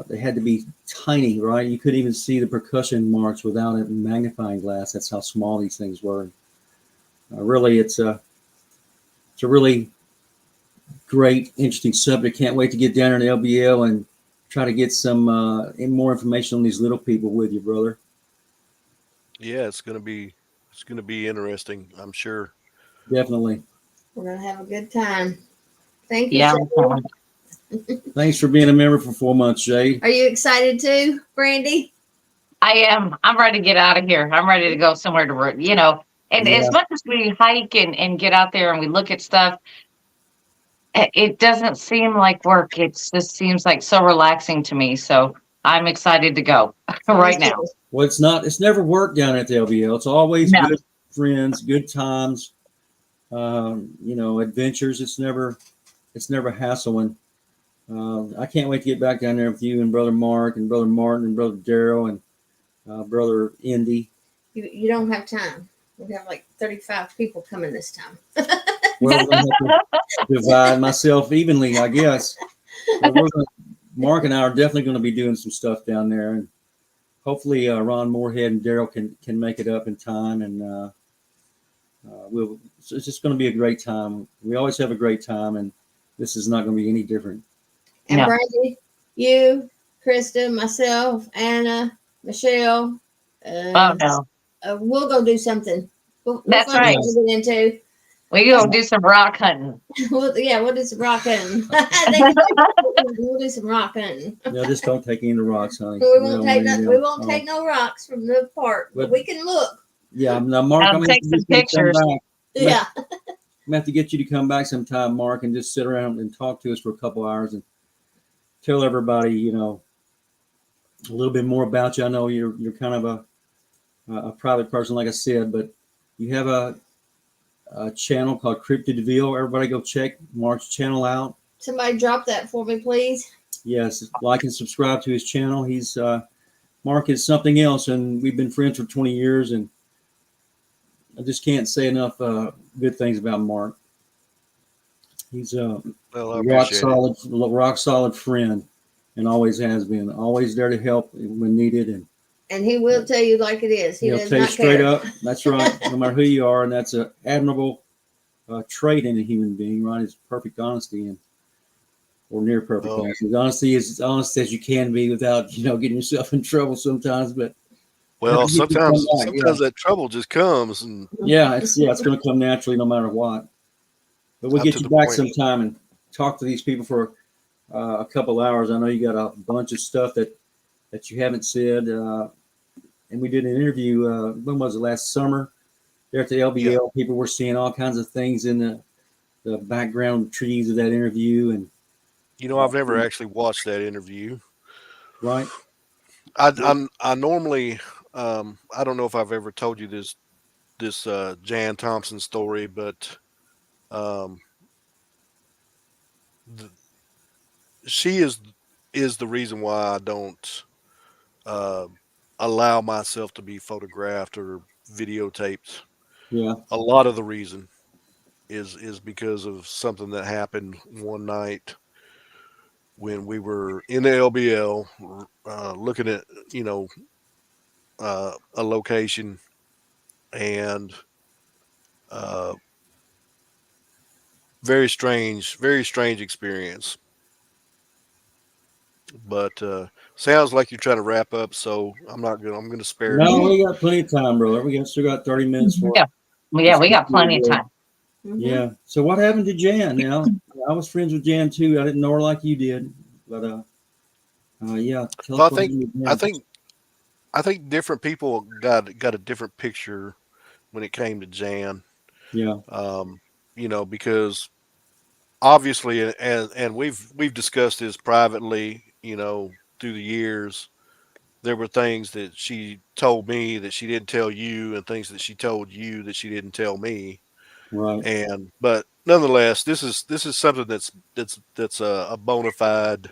they had to be tiny, right? You couldn't even see the percussion marks without a magnifying glass. That's how small these things were. Really, it's a really great, interesting subject. Can't wait to get down there in LBL and try to get some more information on these little people with you, brother. Yeah, it's gonna be interesting, I'm sure. Definitely. We're gonna have a good time. Thank you, Yeah. Shade. Thanks for being a member for 4 months, Jade. Are you excited too, Brandy? I am. I'm ready to get out of here. I'm ready to go somewhere and Yeah. as much as we hike and get out there and we look at stuff, it doesn't seem like work. It just seems like so relaxing to me. So I'm excited to go right now. Well, it's never worked down at the LBL. It's always No. good friends, good times, adventures. It's never hassling. I can't wait to get back down there with you and Brother Mark and Brother Martin and Brother Daryl and Brother Indy. You don't have time. We have like 35 people coming this time. Well, we're going to have to divide myself evenly, I guess. But Mark and I are definitely going to be doing some stuff down there, and hopefully Ron Moorhead and Daryl can make it up in time, and it's just going to be a great time. We always have a great time, and this is not going to be any different. And No. Brandy, you, Krista, myself, Anna, Michelle. Oh no, We'll go do something. That's find right. something to get into. we gonna do some rock hunting. We'll do some rock hunting. We'll do some rock hunting. Yeah, just don't take any of the rocks, honey. We won't take take no rocks from the park, but we can look. Yeah, now Mark, I'll I'm take some pictures. Yeah. I'm gonna have to get you to come back sometime, Mark, and just sit around and talk to us for a couple hours and tell everybody, a little bit more about you. I know you're kind of a private person, like I said, but you have a channel called Cryptidville. Everybody go check Mark's channel out. Somebody drop that for me, please. Yes, like and subscribe to his channel. He's Mark is something else, and we've been friends for 20 years, and I just can't say enough good things about Mark. He's a rock solid friend, and always has been. Always there to help when needed, And he will tell you like it is. He he'll does tell you not straight care. up. That's right. No matter who you are, and that's an admirable trait in a human being. Right? It's perfect honesty or near perfect honesty. Honesty is as honest as you can be without getting yourself in trouble sometimes. But well, sometimes that trouble just comes, and it's going to come naturally no matter what. But we'll get you back sometime and talk to these people for a couple hours. I know you got a bunch of stuff that you haven't said. And we did an interview, when was it, last summer? There at the LBL, yeah. People were seeing all kinds of things in the background trees of that interview. And I've never actually watched that interview. Right. I normally, I don't know if I've ever told you this Jan Thompson story, but she is the reason why I don't allow myself to be photographed or videotaped. Yeah. A lot of the reason is because of something that happened one night when we were in the LBL looking at a location, and very strange experience. But sounds like you're trying to wrap up, so I'm going to spare you. No, we got plenty of time, brother. We still got 30 minutes for it. Yeah, we got plenty of time. Mm-hmm. Yeah. So what happened to Jan? Now, I was friends with Jan too. I didn't know her like you did, but yeah. Well, I think different people got a different picture when it came to Jan. Yeah. Because obviously, and we've discussed this privately, through the years. There were things that she told me that she didn't tell you, and things that she told you that she didn't tell me. Right. But nonetheless, this is something that's a bona fide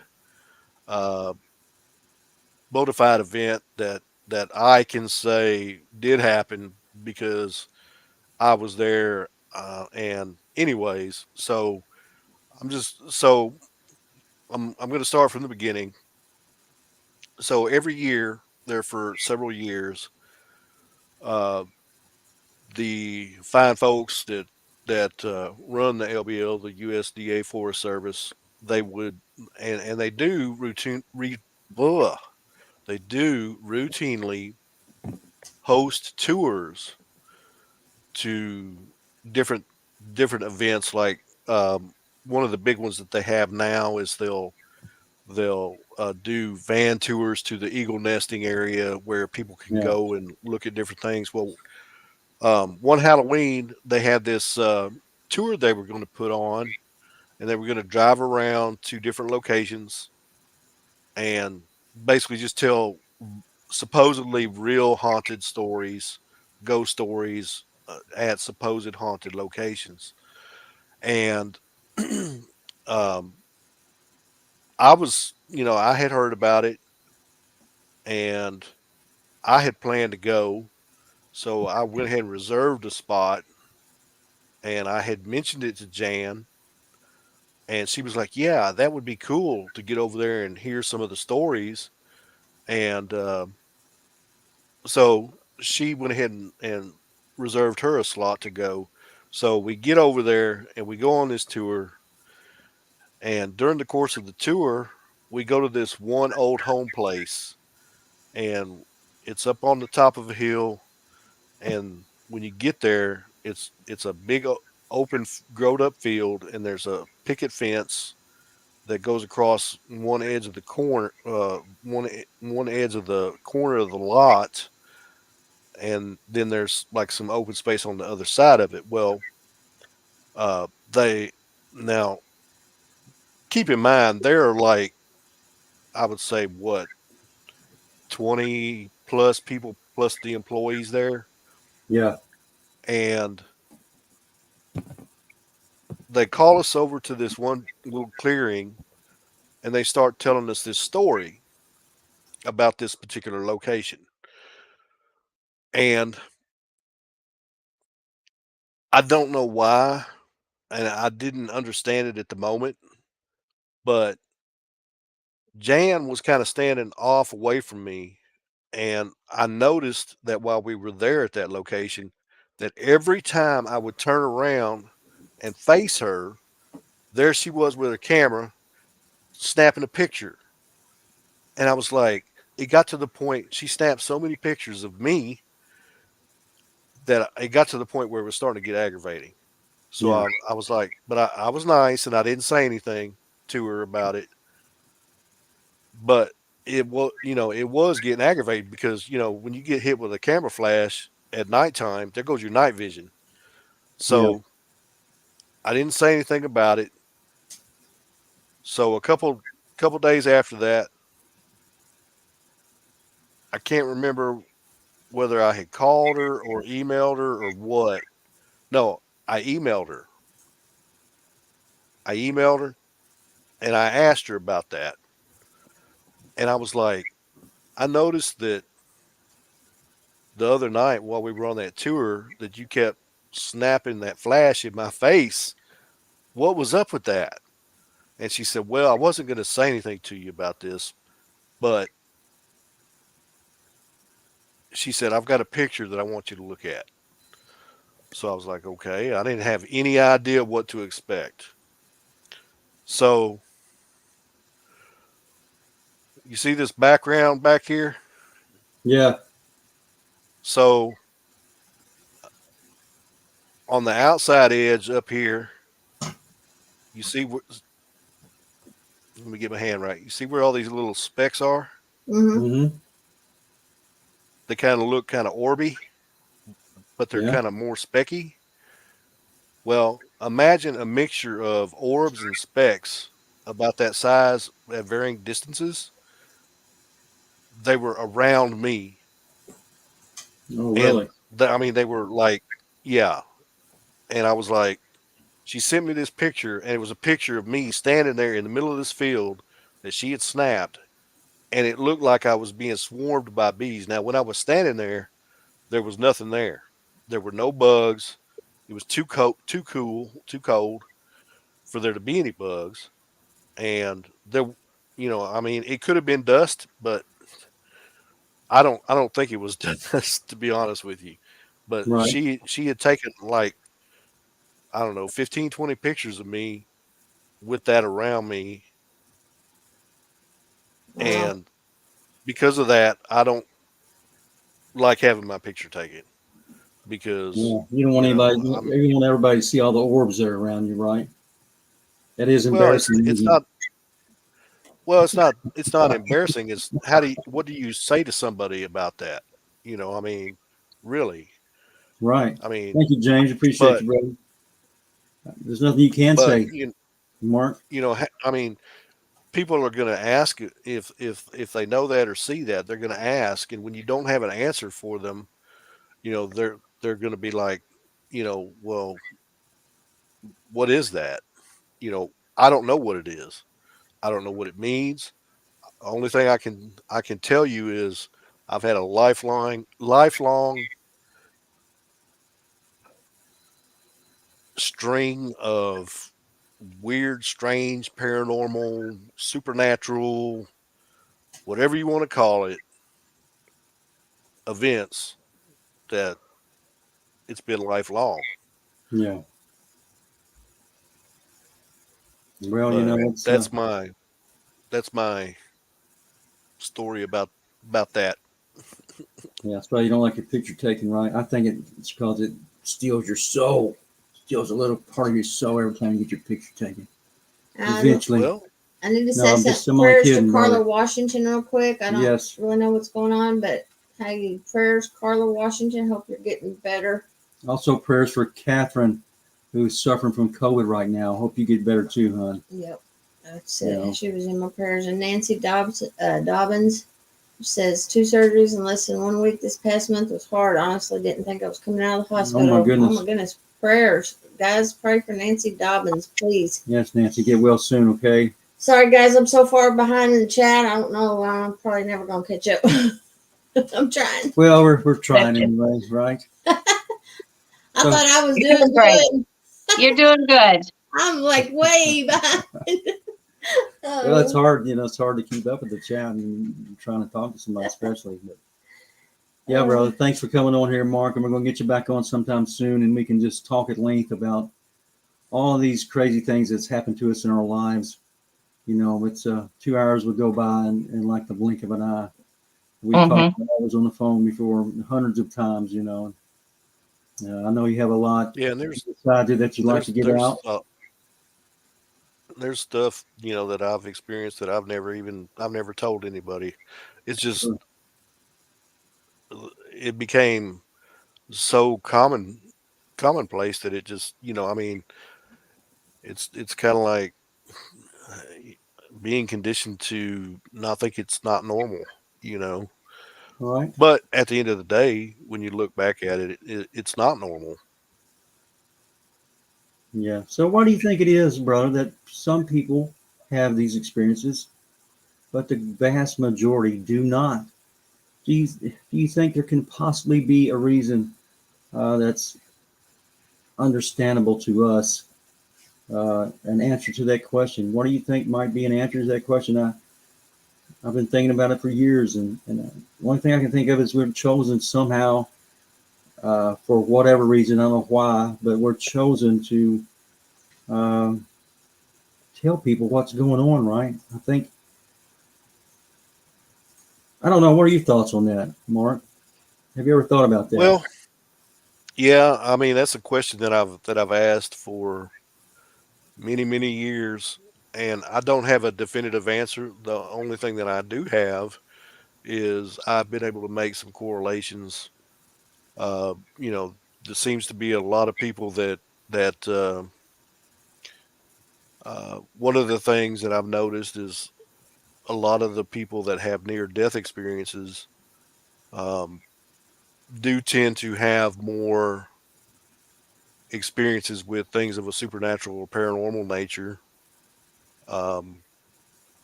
event that I can say did happen because I was there. And anyways, so I'm going to start from the beginning. So every year there for several years, the fine folks that run the LBL, the USDA Forest Service, they would and they do routinely host tours to different events. Like one of the big ones that they have now is they'll do van tours to the eagle nesting area where people can go and look at different things. Well, one Halloween they had this tour they were going to put on, and they were going to drive around to different locations and basically just tell supposedly real haunted stories, ghost stories at supposed haunted locations. And um, I was, I had heard about it and I had planned to go. So I went ahead and reserved a spot and I had mentioned it to Jan. And she was like, yeah, that would be cool to get over there and hear some of the stories. And so she went ahead and reserved her a slot to go. So we get over there and we go on this tour. And during the course of the tour, we go to this one old home place. And it's up on the top of a hill. And when you get there, it's a big open, growed up field, and there's a picket fence that goes across one edge of the corner, one edge of the corner of the lot, and then there's like some open space on the other side of it. Well, they now keep in mind there are like, I would say, what, 20 plus people plus the employees there, Yeah. and they call us over to this one little clearing and they start telling us this story about this particular location. And I don't know why, and I didn't understand it at the moment, but Jan was kind of standing off away from me. And I noticed that while we were there at that location, that every time I would turn around and face her, there she was with her camera snapping a picture. And I was like, it got to the point she snapped so many pictures of me that it got to the point where it was starting to get aggravating. So Yeah. I was like, but I was nice and I didn't say anything to her about it. But it was, it was getting aggravated because, when you get hit with a camera flash at nighttime, there goes your night vision. Yeah. So I didn't say anything about it. So a couple days after that, I can't remember whether I had called her or emailed her or what. No, I emailed her. And I asked her about that. And I was like, I noticed that the other night while we were on that tour that you kept snapping that flash in my face. What was up with that? And she said, well, I wasn't going to say anything to you about this, but she said, I've got a picture that I want you to look at. So I was like, okay. I didn't have any idea what to expect. So you see this background back here? Yeah. So on the outside edge up here, you see, let me get my hand right. You see where all these little specks are? Mm-hmm. Mm-hmm. They kind of look kind of orby, but they're kind of more specky. Well, imagine a mixture of orbs and specks about that size at varying distances. They were around me. Oh, And really? they were like, yeah. And I was like, she sent me this picture, and it was a picture of me standing there in the middle of this field that she had snapped. And it looked like I was being swarmed by bees. Now, when I was standing there, there was nothing there. There were no bugs. It was too cold for there to be any bugs. And there, it could have been dust, but I don't think it was dust, to be honest with you. But Right. she had taken like, I don't know, 15, 20 pictures of me with that around me. Wow. And because of that, I don't like having my picture taken because, Yeah. You don't want anybody. I'm, You don't want everybody to see all the orbs that are around you, right? That is well, embarrassing. it's Isn't it? not, it's not embarrassing. It's what do you say to somebody about that? Really, Right. I mean, Thank you, James. Appreciate but, you, brother. There's nothing you can but, say, Mark. I mean, people are going to ask if they know that or see that, they're going to ask, and when you don't have an answer for them, they're going to be like, well, what is that? I don't know what it is. I don't know what it means. The only thing I can tell you is I've had a lifelong string of weird, strange, paranormal, supernatural, whatever you want to call it, events that it's been lifelong. Yeah. Well, But it's that's my story about that. yeah. That's why you don't like your picture taken, right? I think it's because it steals your soul, steals a little part of your soul every time you get your picture taken. Eventually. Well, I need to No, say I'm some just I'm only prayers kidding, to Carla brother. Washington real quick. I don't Yes. really know what's going on, but hey, prayers, Carla Washington. Hope you're getting better. Also, prayers for Catherine, who's suffering from COVID right now. Hope you get better too, hon. Yep. That's Yeah. it. She was in my prayers. And Nancy Dobbins says 2 surgeries in less than 1 week this past month was hard. Honestly, didn't think I was coming out of the hospital. Oh my goodness. Oh my goodness. Prayers. Guys, pray for Nancy Dobbins, please. Yes, Nancy, get well soon, okay? Sorry, guys, I'm so far behind in the chat. I don't know. I'm probably never going to catch up. I'm trying. Well, we're trying anyways, right? I thought I was You're doing doing great. good. You're doing good. I'm like way behind. Well, it's hard, it's hard to keep up with the chat and trying to talk to somebody, especially. But yeah, brother, thanks for coming on here, Mark. And we're going to get you back on sometime soon, and we can just talk at length about all of these crazy things that's happened to us in our lives. It's 2 hours would go by in like the blink of an eye. We talked hours on the phone before, hundreds of times. I know you have a lot. yeah, and there's decided that you'd like to get out. There's stuff that I've experienced that I've never told anybody. It's just it became so commonplace that it just it's kind of like being conditioned to not think it's not normal. Right. But at the end of the day, when you look back at it, it's not normal. Yeah. So why do you think it is, brother, that some people have these experiences, but the vast majority do not? Do you think there can possibly be a reason that's understandable to us? An answer to that question. What do you think might be an answer to that question? I've been thinking about it for years, and the only thing I can think of is we're chosen somehow, for whatever reason, I don't know why, but we're chosen to tell people what's going on, right? I don't know. What are your thoughts on that, Mark? Have you ever thought about that? Well, yeah, I mean that's a question that I've asked for many years, and I don't have a definitive answer. The only thing that I do have is I've been able to make some correlations. There seems to be a lot of people that one of the things that I've noticed is a lot of the people that have near death experiences do tend to have more experiences with things of a supernatural or paranormal nature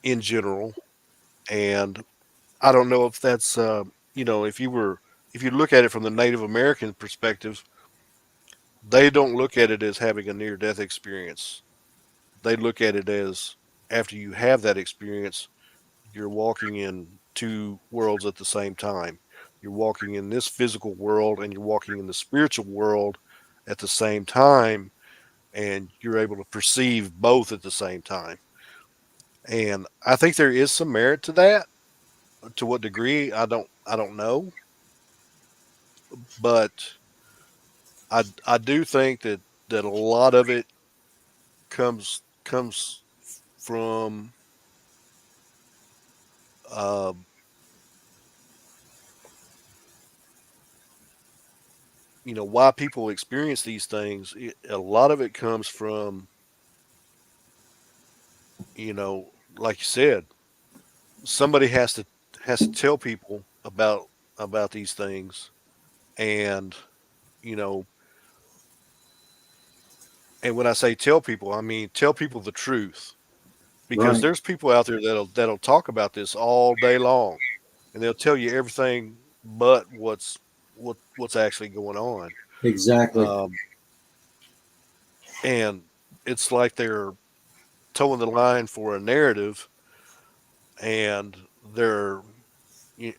in general. And I don't know if that's if you look at it from the Native American perspective, they don't look at it as having a near death experience. They look at it as after you have that experience, you're walking in two worlds at the same time. You're walking in this physical world and you're walking in the spiritual world at the same time, and you're able to perceive both at the same time. And I think there is some merit to that. To what degree, I don't know, but I do think that a lot of it comes from uh, why people experience these things. A lot of it comes from like you said, somebody has to tell people about these things, and you know, and when I say tell people, I mean tell people the truth, because Right. there's people out there that'll talk about this all day long, and they'll tell you everything but what's actually going on. Exactly. And it's like they're towing the line for a narrative, and they're, you-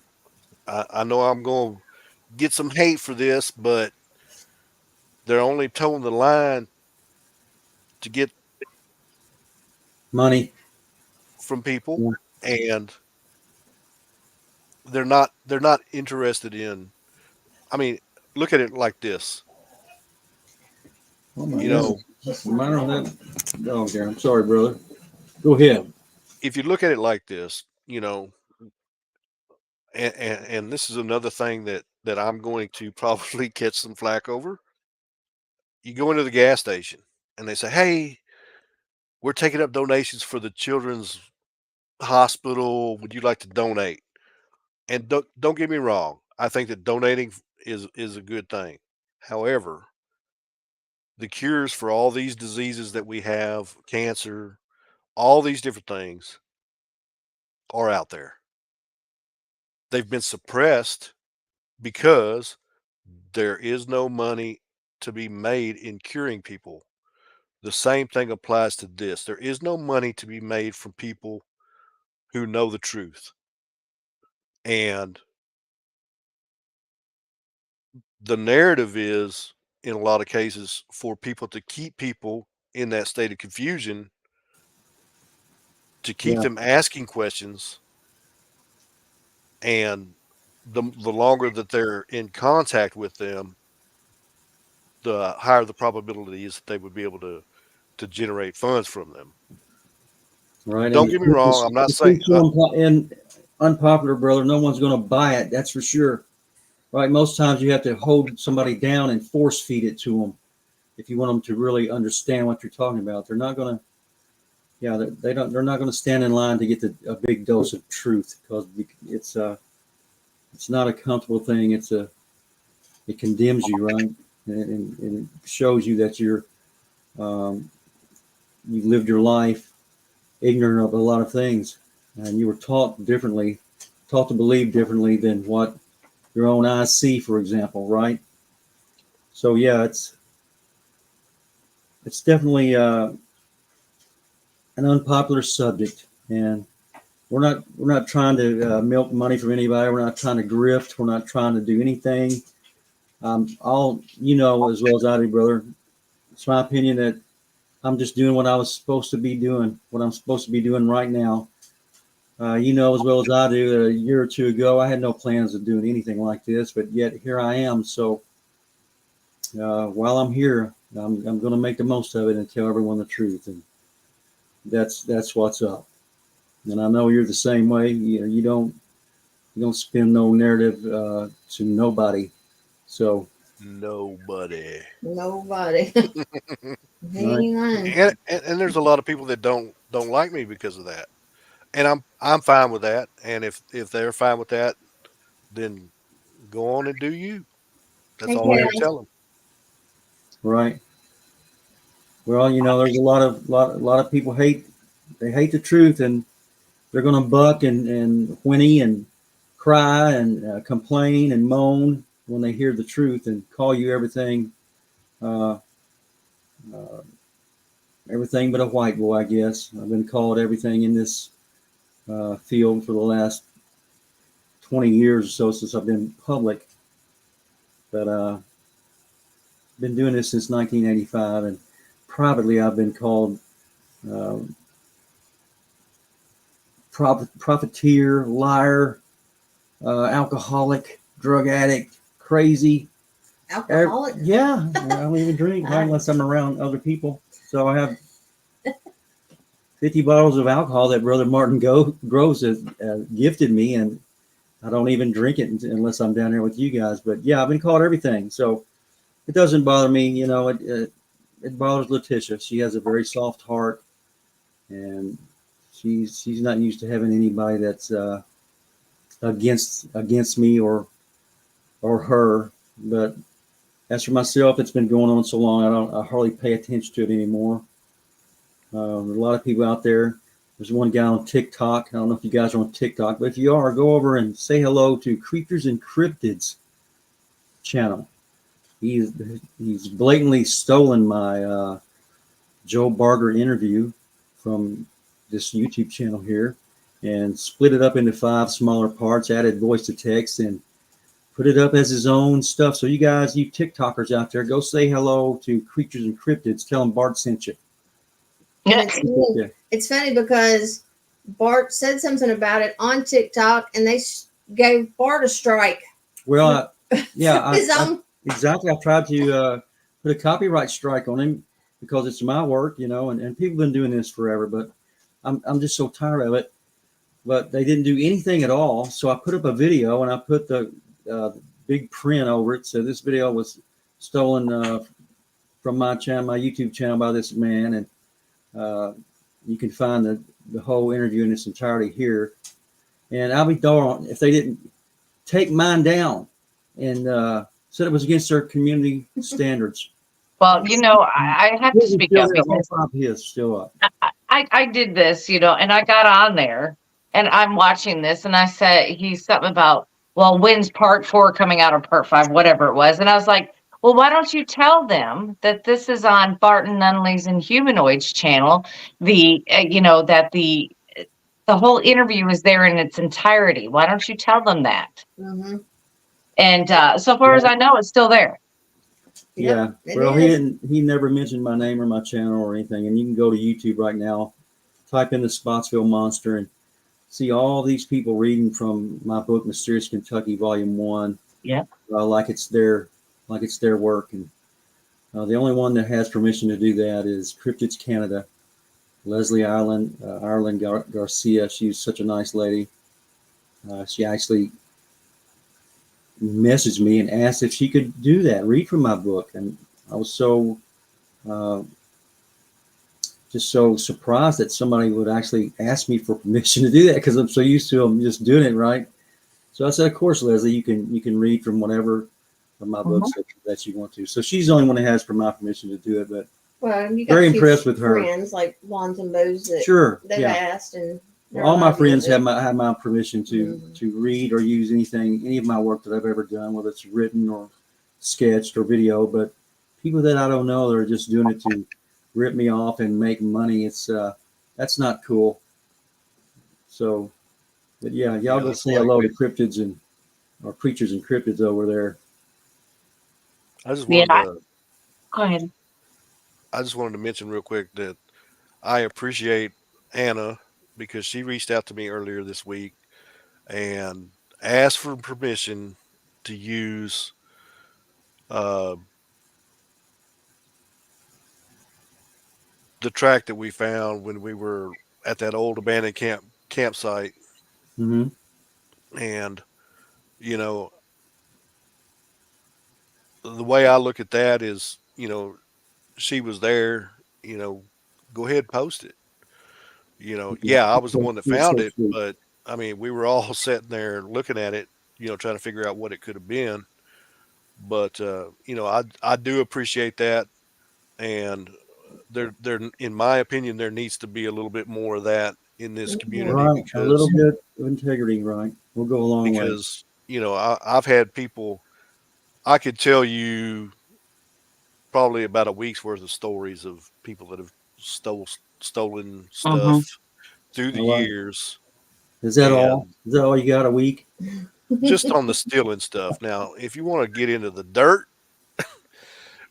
I know I'm going to get some hate for this, but they're only towing the line to get Money. from people, Yeah. and they're not interested in. I mean, look at it like this. Oh my You goodness. know, What's the matter with that dog there? I'm sorry, brother. Go ahead. if you look at it like this, and this is another thing that I'm going to probably catch some flack over. You go into the gas station and they say, "Hey, we're taking up donations for the children's hospital. Would you like to donate?" And don't get me wrong. I think that donating is a good thing. However, the cures for all these diseases that we have, cancer, all these different things are out there. They've been suppressed because there is no money to be made in curing people. The same thing applies to this. There is no money to be made from people who know the truth. And the narrative is, in a lot of cases, for people to keep people in that state of confusion, to keep Yeah. them asking questions. And the longer that they're in contact with them, the higher the probability is that they would be able to generate funds from them. Right. Don't get me wrong. I'm not saying, And unpopular, brother. No one's going to buy it. That's for sure. Right. Most times you have to hold somebody down and force feed it to them if you want them to really understand what you're talking about. They're not going to. Yeah, they don't. They're not going to stand in line to get a big dose of truth, because it's not a comfortable thing. It condemns you, right? And it shows you that you've lived your life ignorant of a lot of things, and you were taught differently, taught to believe differently than what your own eyes see, for example, right? So yeah, it's definitely an unpopular subject, and we're not trying to milk money from anybody. We're not trying to grift. We're not trying to do anything. All you know as well as I do, brother. It's my opinion that I'm just doing what I was supposed to be doing, what I'm supposed to be doing right now. You know as well as I do that a year or two ago, I had no plans of doing anything like this, but yet here I am. So while I'm here, I'm going to make the most of it and tell everyone the truth, and that's what's up. And I know you're the same way. You don't spin no narrative to nobody. So nobody. Nobody. right, Amen. And there's a lot of people that don't like me because of that. And I'm fine with that. And if they're fine with that, then go on and do you. That's Hey, all I right, can Karen. tell them. right. Well, there's a lot of people hate the truth, and they're going to buck and whinny and cry and complain and moan when they hear the truth and call you uh, uh, everything but a white boy. I guess I've been called everything in this field for the last 20 years or so since I've been public, but been doing this since 1985, and privately I've been called uh, profiteer, liar, alcoholic, drug addict, crazy. Alcoholic. Yeah, I don't even drink right, unless I'm around other people. So I have 50 bottles of alcohol that Brother Martin Groves has gifted me, and I don't even drink it unless I'm down there with you guys. But yeah, I've been called everything, so it doesn't bother me. It bothers Latisha. She has a very soft heart, and she's not used to having anybody that's against me or her. But as for myself, it's been going on so long, I hardly pay attention to it anymore. There's a lot of people out there. There's one guy on TikTok. I don't know if you guys are on TikTok, but if you are, go over and say hello to Creatures and Cryptids channel. He's blatantly stolen my Joe Barger interview from this YouTube channel here and split it up into 5 smaller parts, added voice to text, and put it up as his own stuff. So you guys, you TikTokers out there, go say hello to Creatures and Cryptids. Tell them Bart sent you. And it's funny because Bart said something about it on TikTok, and they gave Bart a strike. Well, yeah, Exactly. I tried to put a copyright strike on him because it's my work, and people have been doing this forever, but I'm just so tired of it. But they didn't do anything at all. So I put up a video and I put the big print over it. So this video was stolen from my channel, my YouTube channel, by this man, and you can find the whole interview in its entirety here. And I'll be darned if they didn't take mine down and said it was against their community standards. Well, I have to speak up because his still up. I did this, and I got on there and I'm watching this and I said, he's something about, well, when's part 4 coming out or part 5, whatever it was. And I was like, well, why don't you tell them that this is on Barton Nunnelly's Inhumanoids channel? That the whole interview is there in its entirety. Why don't you tell them that? Mm-hmm. And so far as I know, it's still there. Yeah. Well, he never mentioned my name or my channel or anything. And you can go to YouTube right now, type in the Spotsville Monster and see all these people reading from my book, Mysterious Kentucky, Volume 1. Yeah. Like it's their work. And the only one that has permission to do that is Cryptids Canada. Leslie Ireland Garcia. She's such a nice lady. She actually messaged me and asked if she could do that, read from my book. And I was so just so surprised that somebody would actually ask me for permission to do that, because I'm so used to them just doing it, right? So I said, of course, Leslie, you can read from whatever of my books that you want to. So she's the only one that has my permission to do it, but you got very impressed with her. Friends like Lons and Boos that they've asked, and all my friends have my permission to read or use any of my work that I've ever done, whether it's written or sketched or video. But people that I don't know, they're just doing it to rip me off and make money. It's that's not cool. So, but yeah, y'all go say hello to cryptids or creatures and cryptids over there. I just wanted to go ahead. I just wanted to mention real quick that I appreciate Anna, because she reached out to me earlier this week and asked for permission to use the track that we found when we were at that old abandoned campsite. Mm-hmm. And, the way I look at that is, she was there, go ahead, post it. I was the one that found it, but I mean, we were all sitting there looking at it, trying to figure out what it could have been. But, I do appreciate that. And there, in my opinion, there needs to be a little bit more of that in this community. Right. A little bit of integrity, right? We'll go a long way. Because, I've had people, I could tell you probably about a week's worth of stories of people that have stolen stuff through the years. Is that all? Is that all you got, a week? Just on the stealing stuff. Now, if you want to get into the dirt,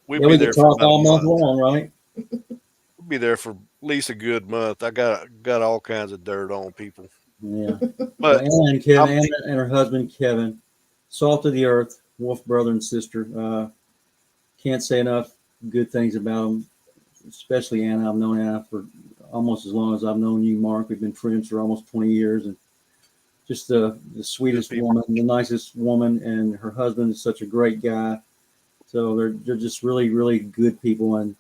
we can talk all month long, right? We'll be there for at least a good month. I got all kinds of dirt on people. Yeah. But Anna and her husband Kevin, salt of the earth, wolf brother and sister. Can't say enough good things about them, especially Anna. I've known Anna for almost as long as I've known you, Mark. We've been friends for almost 20 years, and just the sweetest woman, the nicest woman, and her husband is such a great guy. So they're just really, really good people. And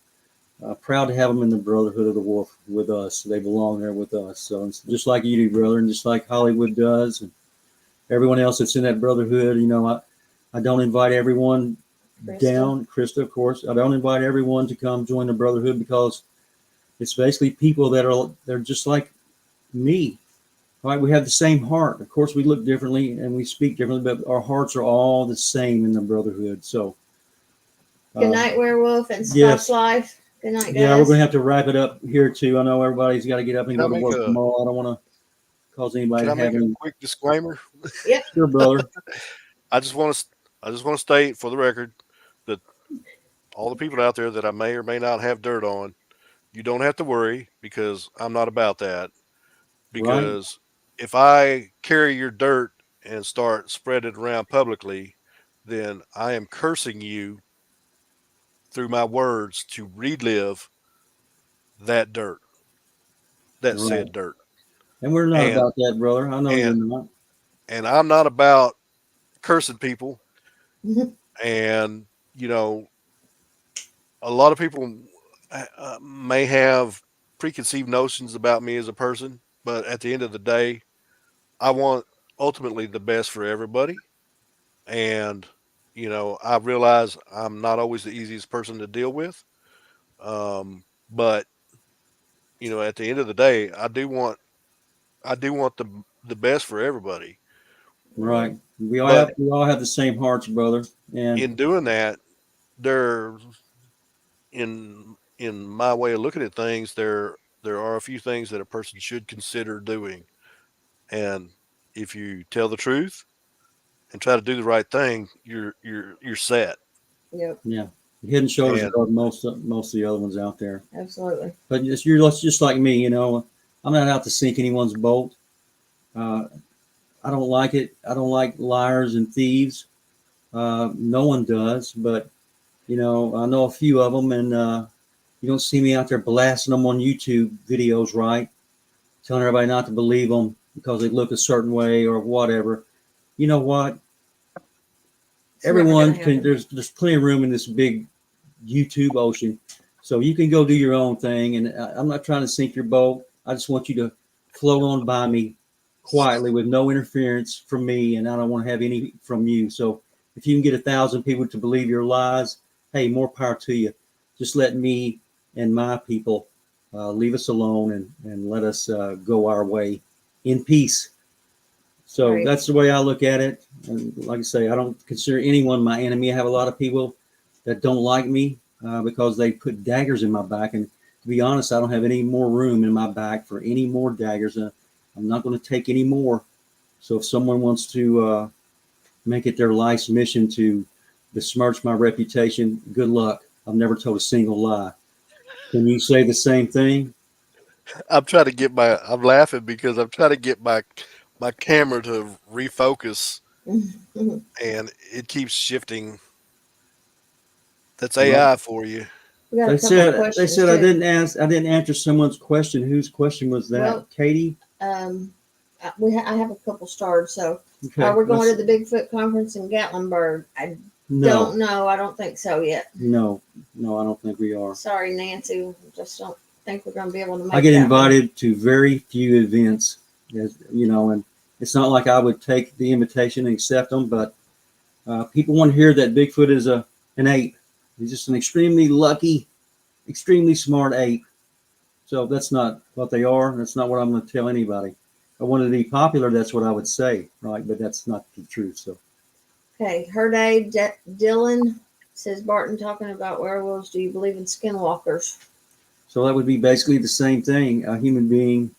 proud to have them in the Brotherhood of the Wolf with us. They belong there with us. So it's just like you do, brother, and just like Hollywood does, and everyone else that's in that Brotherhood. I don't invite everyone down. Krista, of course. I don't invite everyone to come join the Brotherhood because it's basically people they're just like me. Right? We have the same heart. Of course, we look differently and we speak differently, but our hearts are all the same in the Brotherhood. So, Good night, werewolf, and yes. Scott's life. Good night, guys. Yeah, we're going to have to wrap it up here too. I know everybody's got to get up and Can go I to work make a- tomorrow. I don't want to cause anybody Can I to have make a any. quick disclaimer? Yep. Sure, brother. I just want to state for the record that all the people out there that I may or may not have dirt on, you don't have to worry because I'm not about that. Because if I carry your dirt and start spreading it around publicly, then I am cursing you through my words to relive that dirt, that said dirt. And we're not And- about that, brother. I know you're not. And I'm not about cursing people. And, a lot of people may have preconceived notions about me as a person, but at the end of the day, I want ultimately the best for everybody. And, I realize I'm not always the easiest person to deal with. But, at the end of the day, I do want the best for everybody. Right. We all have the same hearts, brother. And in doing that, in my way of looking at things, there are a few things that a person should consider doing. And if you tell the truth and try to do the right thing, you're set. Yep. Yeah. Head and shoulders above most of the other ones out there. Absolutely. But you're just like me, I'm not out to sink anyone's boat. I don't like it. I don't like liars and thieves. No one does, but I know a few of them, and you don't see me out there blasting them on YouTube videos, right? Telling everybody not to believe them because they look a certain way or whatever. You know what? Everyone can. There's plenty of room in this big YouTube ocean, so you can go do your own thing. And I'm not trying to sink your boat. I just want you to float on by me quietly with no interference from me, and I don't want to have any from you. So if you can get 1,000 people to believe your lies, hey, more power to you. Just let me and my people leave us alone and let us go our way in peace. So that's the way I look at it. And like I say, I don't consider anyone my enemy. I have a lot of people that don't like me because they put daggers in my back. And to be honest, I don't have any more room in my back for any more daggers. I'm not going to take any more. So if someone wants to make it their life's mission to besmirch my reputation, good luck. I've never told a single lie. Can you say the same thing? I'm laughing because I'm trying to get my camera to refocus and it keeps shifting. That's AI for you. They said I didn't answer someone's question. Whose question was that? Well, Katie? I have a couple starred. So we're going to the Bigfoot conference in Gatlinburg. I don't know. I don't think so yet. No, I don't think we are. Sorry, Nancy. Just don't think we're going to be able to make it. I get invited to very few events, and it's not like I would take the invitation and accept them, but people want to hear that Bigfoot is an ape. He's just an extremely lucky, extremely smart ape. So that's not what they are. That's not what I'm going to tell anybody. If I wanted to be popular, that's what I would say, right? But that's not the truth. So. Okay, her day, Dylan says, Barton, talking about werewolves, do you believe in skinwalkers? So that would be basically the same thing. A human being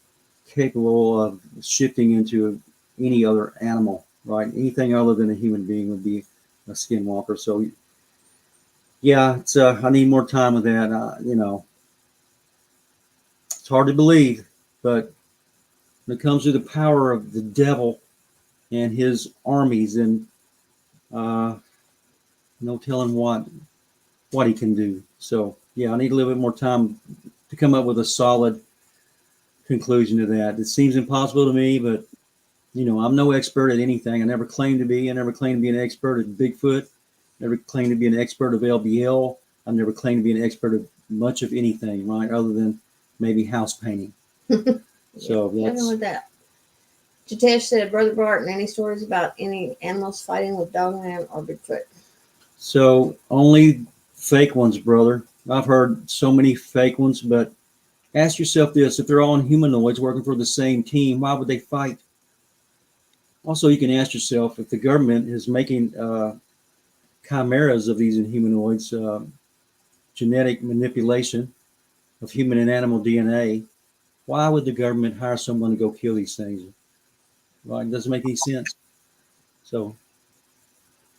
capable of shifting into any other animal, right? Anything other than a human being would be a skinwalker. So, yeah, it's I need more time with that. It's hard to believe, but when it comes to the power of the devil and his armies, and no telling what he can do. So, yeah, I need a little bit more time to come up with a solid conclusion to that. It seems impossible to me, but I'm no expert at anything. I never claimed to be. I never claimed to be an expert at Bigfoot. Never claimed to be an expert of LBL. I never claimed to be an expert of much of anything, right? Other than maybe house painting. So Nothing that's with that. Jitesh said, Brother Barton, any stories about any animals fighting with Dogman or Bigfoot? so only fake ones, brother. I've heard so many fake ones, but ask yourself this: if they're all Inhumanoids working for the same team, why would they fight? Also, you can ask yourself if the government is making chimeras of these Inhumanoids, genetic manipulation of human and animal DNA. Why would the government hire someone to go kill these things? Right? It doesn't make any sense. So,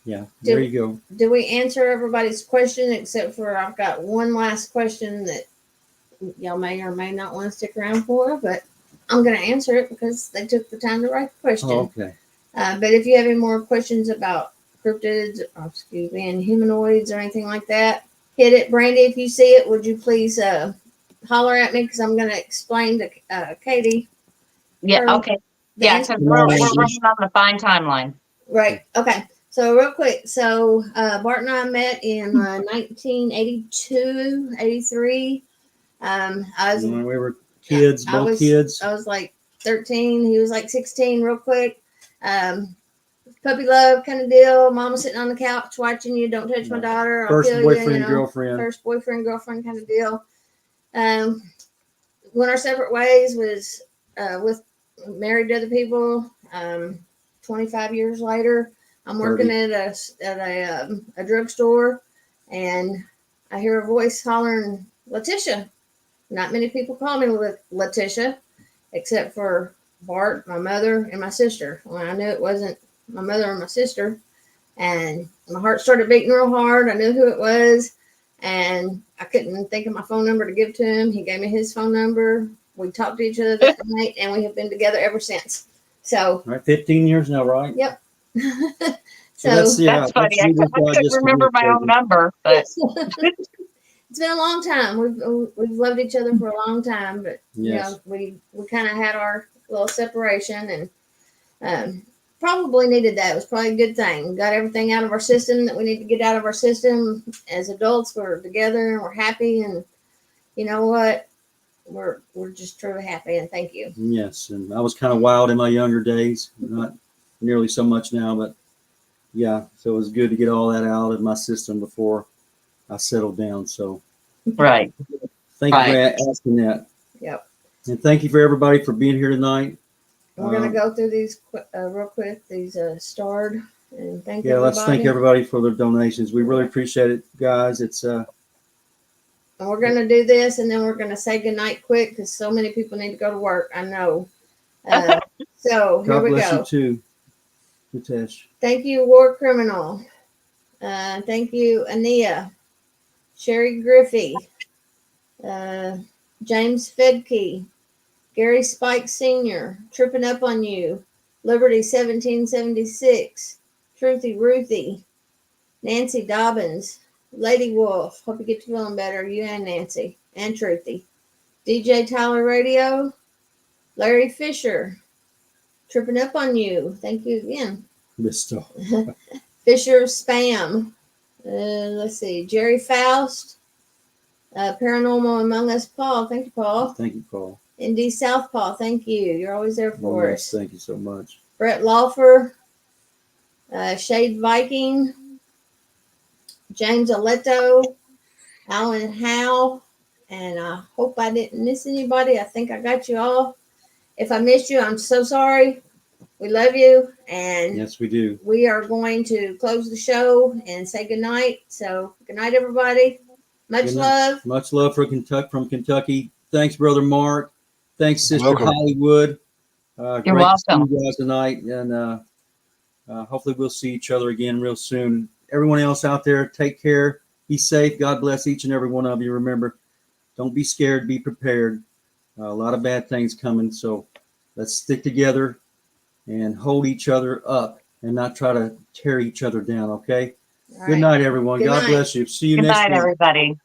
yeah, there you go. Did we answer everybody's question except for I've got one last question that y'all may or may not want to stick around for, but I'm going to answer it because they took the time to write the question. Oh, okay. But if you have any more questions about cryptids, and humanoids or anything like that, hit it. Brandy, if you see it, would you please holler at me because I'm going to explain to Katie. Yeah. Okay. Yeah, because we're running on the fine timeline. Right. Okay. So real quick. So Bart and I met in 1982, 83. I was When we were kids, both kids. I was like 13. He was like 16. Real quick. Puppy love kind of deal. Mama sitting on the couch watching you. Don't touch my daughter. I'll First kill boyfriend, you, know, girlfriend. First boyfriend, girlfriend kind of deal. Went our separate ways. Was with married to other people. 25 years later, I'm working at a drugstore, and I hear a voice hollering, Latisha. Not many people call me Latisha, except for Bart, my mother, and my sister. Well, I knew it wasn't my mother or my sister, and my heart started beating real hard. I knew who it was, and I couldn't think of my phone number to give to him. He gave me his phone number. We talked to each other that night, and we have been together ever since. So, Right, 15 years now, right? Yep. That's funny. I couldn't remember my own number, but it's been a long time. We've loved each other for a long time, but yes. We kind of had our little separation, and probably needed that. It was probably a good thing. We got everything out of our system that we need to get out of our system. As adults, we're together and we're happy, and you know what? We're just truly happy, and thank you. Yes, and I was kind of wild in my younger days, not nearly so much now, but yeah, so it was good to get all that out of my system before I settled down. So, right. Thank you for asking that. Yep. And thank you for everybody for being here tonight. We're gonna go through these real quick. These starred, and thank everybody. Let's thank everybody for their donations. We really appreciate it, guys. It's And we're going to do this, and then we're going to say goodnight quick because so many people need to go to work. I know. So here we go. God bless you too, Latisha. Thank you, War Criminal. Thank you, Ania, Sherry Griffey, James Fedke, Gary Spike Sr., Tripping Up on You, Liberty 1776, Truthy Ruthie, Nancy Dobbins, Lady Wolf, hope you get feeling better, you and Nancy, and Truthy. DJ Tyler Radio, Larry Fisher, Tripping Up on You, thank you again. Mr. Fisher Spam, let's see, Jerry Faust, Paranormal Among Us, Paul, thank you, Paul. Thank you, Paul. Indy Southpaw, thank you, you're always there for us. Thank you so much. Brett Lawfer, Shade Viking, James Aleto, Alan Howe, and I hope I didn't miss anybody. I think I got you all. If I missed you, I'm so sorry. We love you, and yes, we do. We are going to close the show and say goodnight. So good night, everybody. Much love. Much love from Kentucky. Thanks, Brother Mark. Thanks, Sister welcome. Hollywood. You're welcome. To see you guys tonight, and hopefully we'll see each other again real soon. Everyone else out there, take care. Be safe. God bless each and every one of you. Remember, don't be scared. Be prepared. A lot of bad things coming. So let's stick together and hold each other up and not try to tear each other down. Okay. All Good right. night, everyone. Good God night. bless you. See you Good next night, week. everybody.